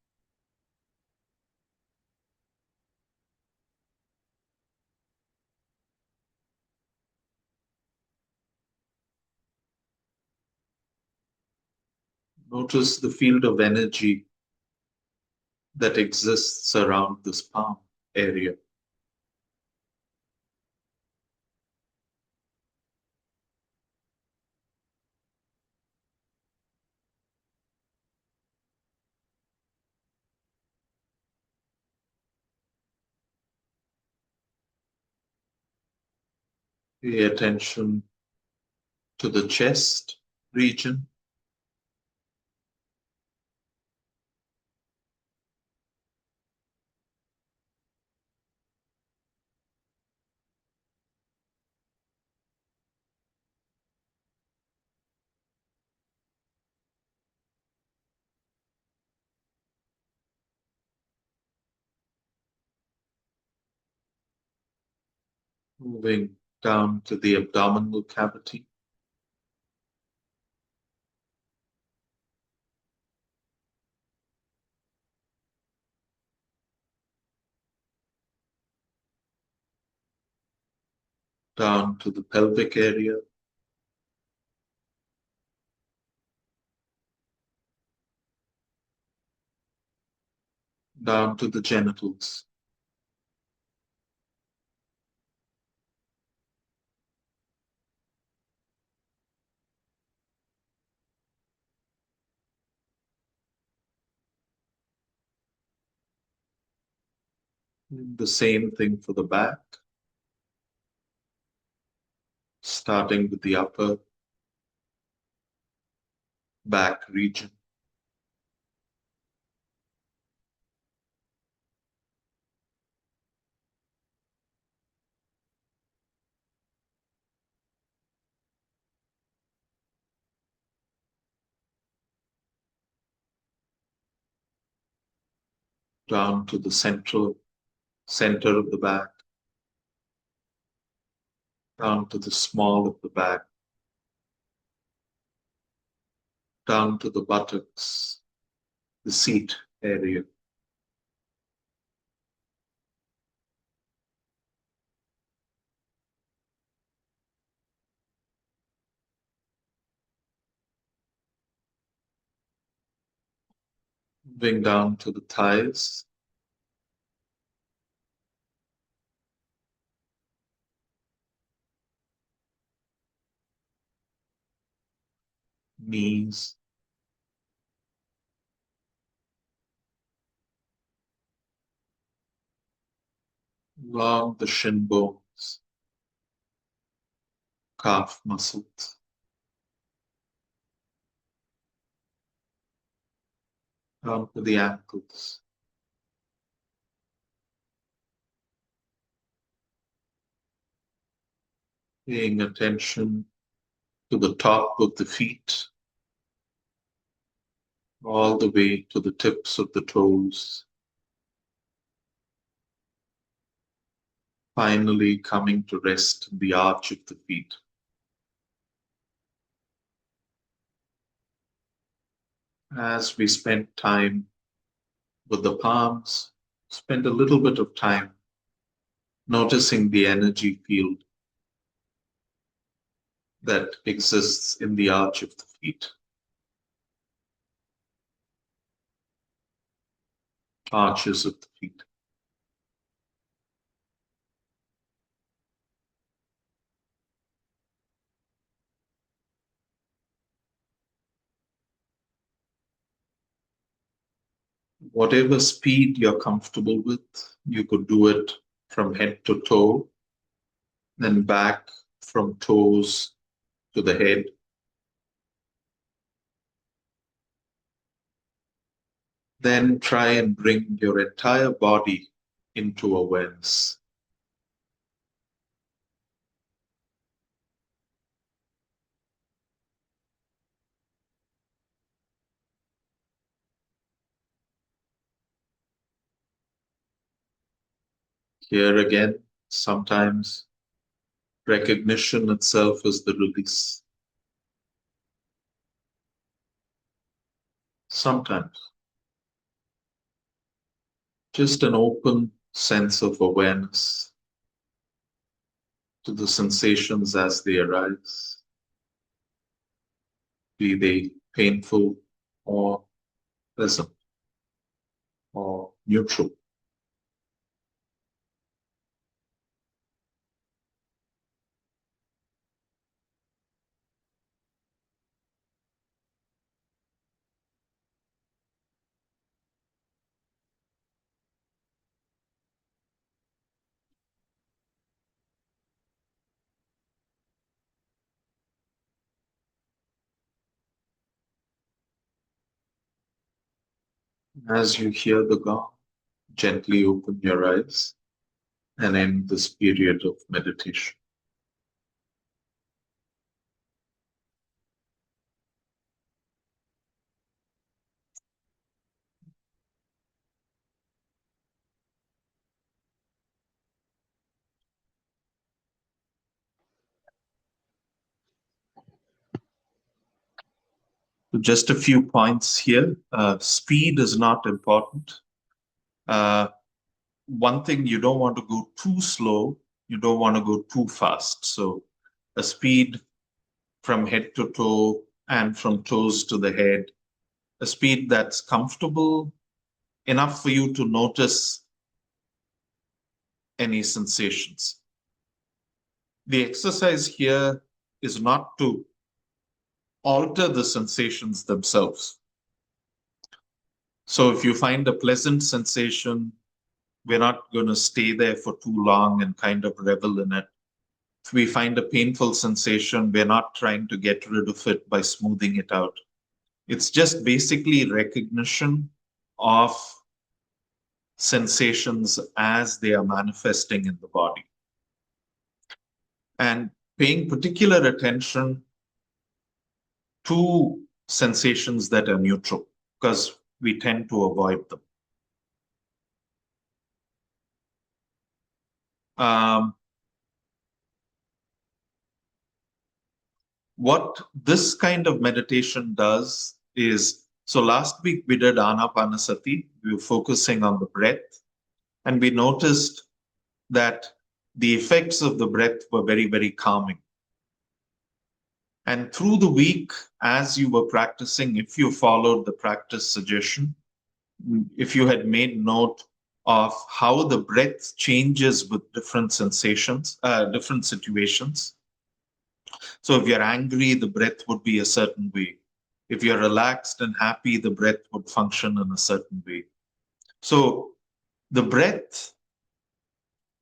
Notice the field of energy that exists around this palm area. Pay attention to the chest region, moving down to the abdominal cavity, down to the pelvic area, down to the genitals. The same thing for the back, starting with the upper back region, down to the center of the back, down to the small of the back, down to the buttocks, the seat area. Moving down to the thighs, knees, along the shin bones, calf muscles, down to the ankles, paying attention to the top of the feet, all the way to the tips of the toes, finally coming to rest in the arch of the feet. As we spend time with the palms, spend a little bit of time noticing the energy field that exists in the arch of the feet. Arches of the feet. Whatever speed you're comfortable with, you could do it from head to toe, then back from toes to the head. Then try and bring your entire body into awareness. Here again, sometimes recognition itself is the release. Sometimes just an open sense of awareness to the sensations as they arise, be they painful or pleasant or neutral. As you hear the gong, gently open your eyes and end this period of meditation. Just a few points here. Speed is not important. One thing, you don't want to go too slow. You don't want to go too fast. So a speed from head to toe and from toes to the head, a speed that's comfortable enough for you to notice any sensations. The exercise here is not to alter the sensations themselves. So if you find a pleasant sensation, we're not going to stay there for too long and kind of revel in it. If we find a painful sensation, we're not trying to get rid of it by smoothing it out. It's just basically recognition of sensations as they are manifesting in the body. And paying particular attention to sensations that are neutral, because we tend to avoid them. What this kind of meditation does is, so last week we did Anapanasati, we were focusing on the breath, and we noticed that the effects of the breath were very, very calming. And through the week, as you were practicing, if you followed the practice suggestion, if you had made note of how the breath changes with different sensations, different situations. So if you're angry, the breath would be a certain way. If you're relaxed and happy, the breath would function in a certain way. So the breath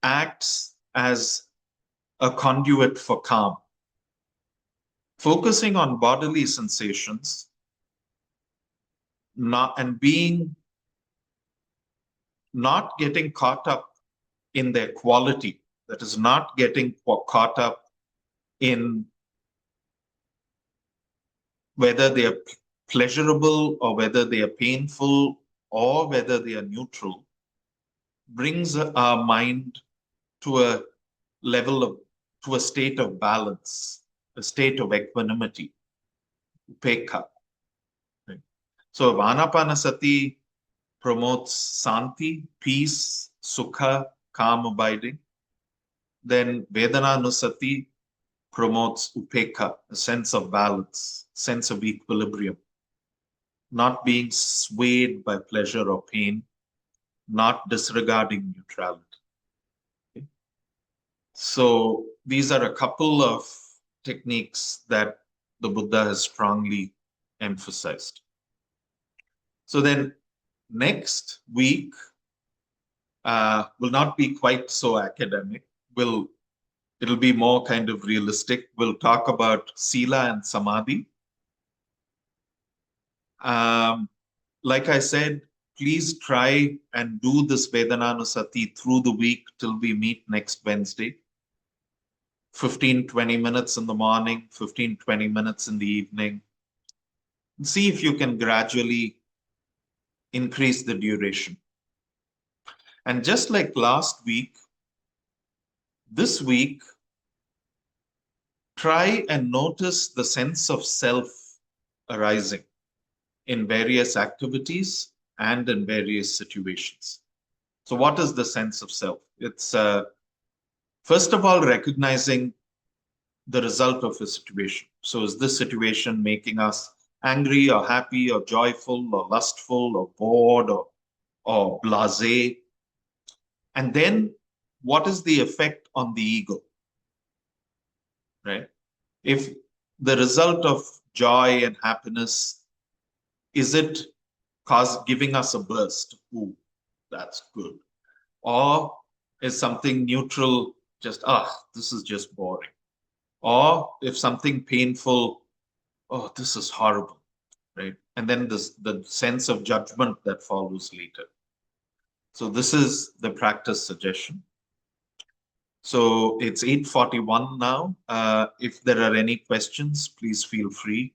acts as a conduit for calm. Focusing on bodily sensations and not getting caught up in their quality, that is, not getting caught up in whether they are pleasurable or whether they are painful or whether they are neutral, brings our mind to a to a state of balance, a state of equanimity, upekkha. So Anapanasati promotes santi, peace, sukha, calm abiding. Then Vedananusati promotes upekkha, a sense of balance, sense of equilibrium, not being swayed by pleasure or pain, not disregarding neutrality. Okay. So these are a couple of techniques that the Buddha has strongly emphasized. So then next week will not be quite so academic. It'll be more kind of realistic. We'll talk about sila and samadhi. Like I said, please try and do this Vedananusati through the week till we meet next Wednesday. 15-20 minutes in the morning, 15-20 minutes in the evening. See if you can gradually increase the duration. And just like last week, this week, try and notice the sense of self arising in various activities and in various situations. So what is the sense of self? It's first of all recognizing the result of a situation. So is this situation making us angry or happy or joyful or lustful or bored or blasé. And then what is the effect on the ego, right? If the result of joy and happiness, is it giving us a burst? Ooh, that's good. Or is something neutral just, this is just boring? Or if something painful, oh, this is horrible, right? And then the sense of judgment that follows later. So this is the practice suggestion. So it's 8:41 now. If there are any questions, please feel free.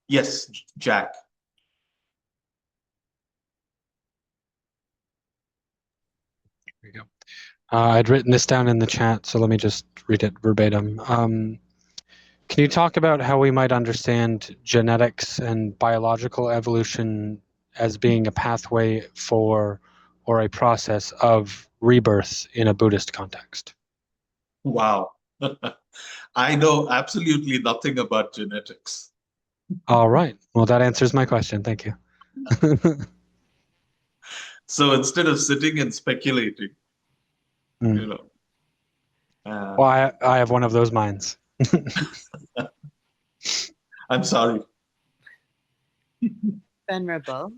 Yes, Jack. There you go. I'd written this down in the chat, so let me just read it verbatim. Can you talk about how we might understand genetics and biological evolution as being a pathway for or a process of rebirth in a Buddhist context? Wow. I know absolutely nothing about genetics. All right. Well, that answers my question. Thank you. So instead of sitting and speculating, you know. Well, I have one of those minds. I'm sorry. Venerable.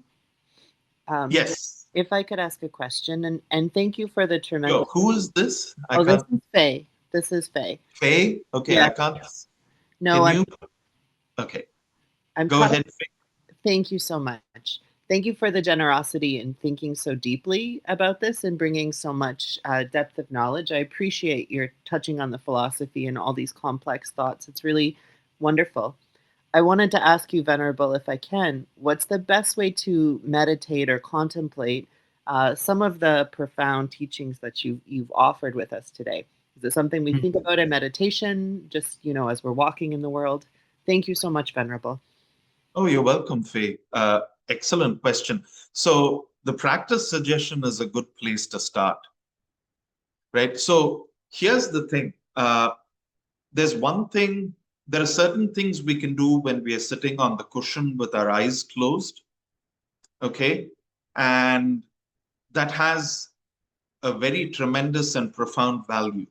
Yes. If I could ask a question, and thank you for the tremendous. Yo, who is this? This is Faye. This is Faye. Faye? Okay, yeah. I can't. No, Okay. I'm Go ahead, Faye. Thank you so much. Thank you for the generosity in thinking so deeply about this and bringing so much depth of knowledge. I appreciate your touching on the philosophy and all these complex thoughts. It's really wonderful. I wanted to ask you, Venerable, if I can, what's the best way to meditate or contemplate some of the profound teachings that you've offered with us today? Is it something we think about in meditation, just, as we're walking in the world? Thank you so much, Venerable. Oh, you're welcome, Faye. Excellent question. So the practice suggestion is a good place to start, right? So here's the thing. There are certain things we can do when we are sitting on the cushion with our eyes closed, okay? And that has a very tremendous and profound value.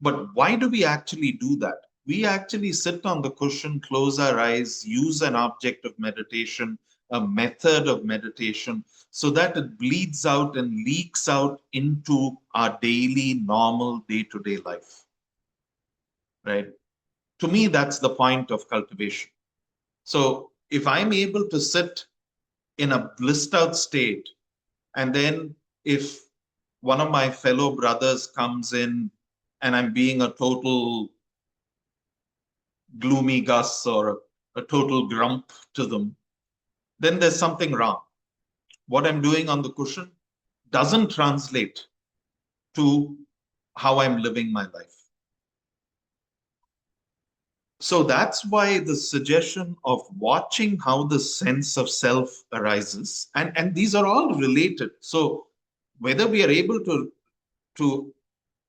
But why do we actually do that? We actually sit on the cushion, close our eyes, use an object of meditation, a method of meditation, so that it bleeds out and leaks out into our daily, normal, day-to-day life, right? To me, that's the point of cultivation. So if I'm able to sit in a blissed out state, and then if one of my fellow brothers comes in and I'm being a total gloomy Gus or a total grump to them, then there's something wrong. What I'm doing on the cushion doesn't translate to how I'm living my life. So that's why the suggestion of watching how the sense of self arises, and these are all related. So whether we are able to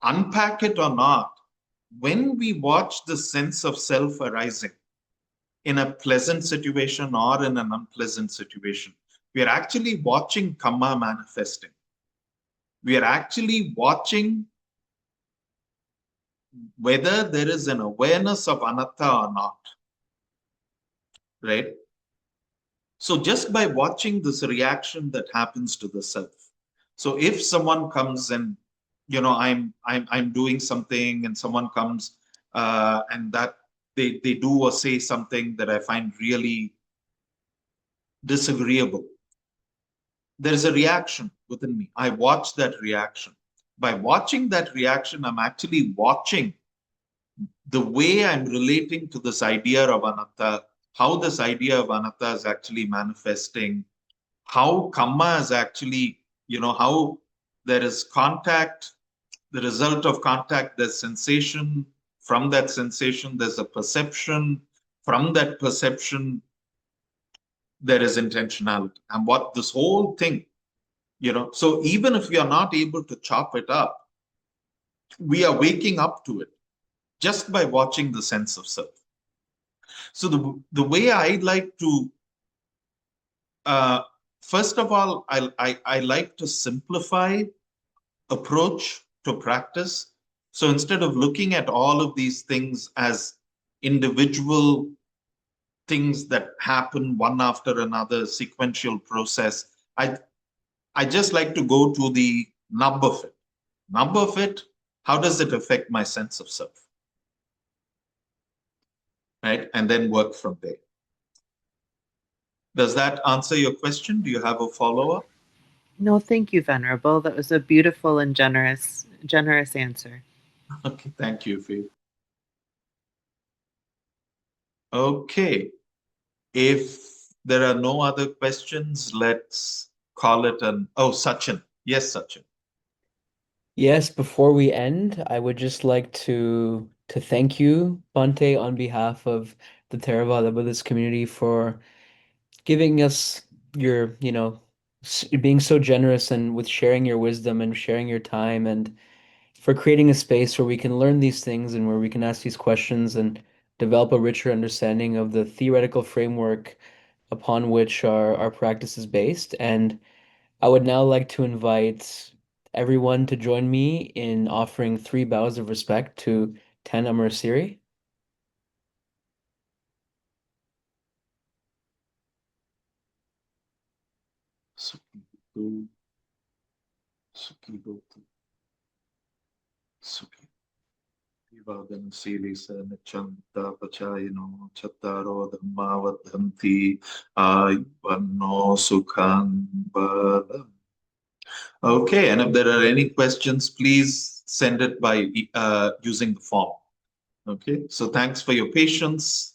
unpack it or not, when we watch the sense of self arising in a pleasant situation or in an unpleasant situation, we are actually watching Kamma manifesting. We are actually watching whether there is an awareness of Anatta or not, right? So just by watching this reaction that happens to the self. So if someone comes and, I'm doing something and someone comes and that they do or say something that I find really disagreeable, there's a reaction within me. I watch that reaction. By watching that reaction, I'm actually watching the way I'm relating to this idea of Anatta, how this idea of Anatta is actually manifesting, how Kamma is actually, how there is contact, the result of contact, there's sensation. From that sensation, there's a perception. From that perception, there is intentionality. And what this whole thing, so even if we are not able to chop it up, we are waking up to it. just by watching the sense of self. So the way I like to, first of all, I like to simplify approach to practice. So instead of looking at all of these things as individual things that happen one after another, sequential process, I just like to go to the nub of it. Nub of it, how does it affect my sense of self? Right? And then work from there. Does that answer your question? Do you have a follow-up? No, thank you, Venerable. That was a beautiful and generous answer. Okay, thank you, Faith. Okay. If there are no other questions, let's call it an... Oh, Sachin. Yes, Sachin. Yes, before we end, I would just like to thank you, Bhante, on behalf of the Theravada Buddhist community for giving us your, being so generous and with sharing your wisdom and sharing your time, and for creating a space where we can learn these things and where we can ask these questions and develop a richer understanding of the theoretical framework upon which our practice is based. And I would now like to invite everyone to join me in offering 3 bows of respect to Ten Amarasiri. Sukhi Bhakti. Sukhi. Vivadana Silisa Nichanta Pachayino Chattaro Dhamma Vadhanti Ayuvanno Sukhan Balam. Okay, and if there are any questions, please send it by using the form. Okay, so thanks for your patience.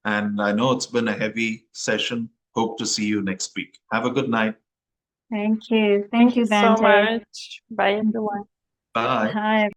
And I know it's been a heavy session. Hope to see you next week. Have a good night. Thank you. Thank you, so Bhante. much. Bye, everyone. Bye. Hi.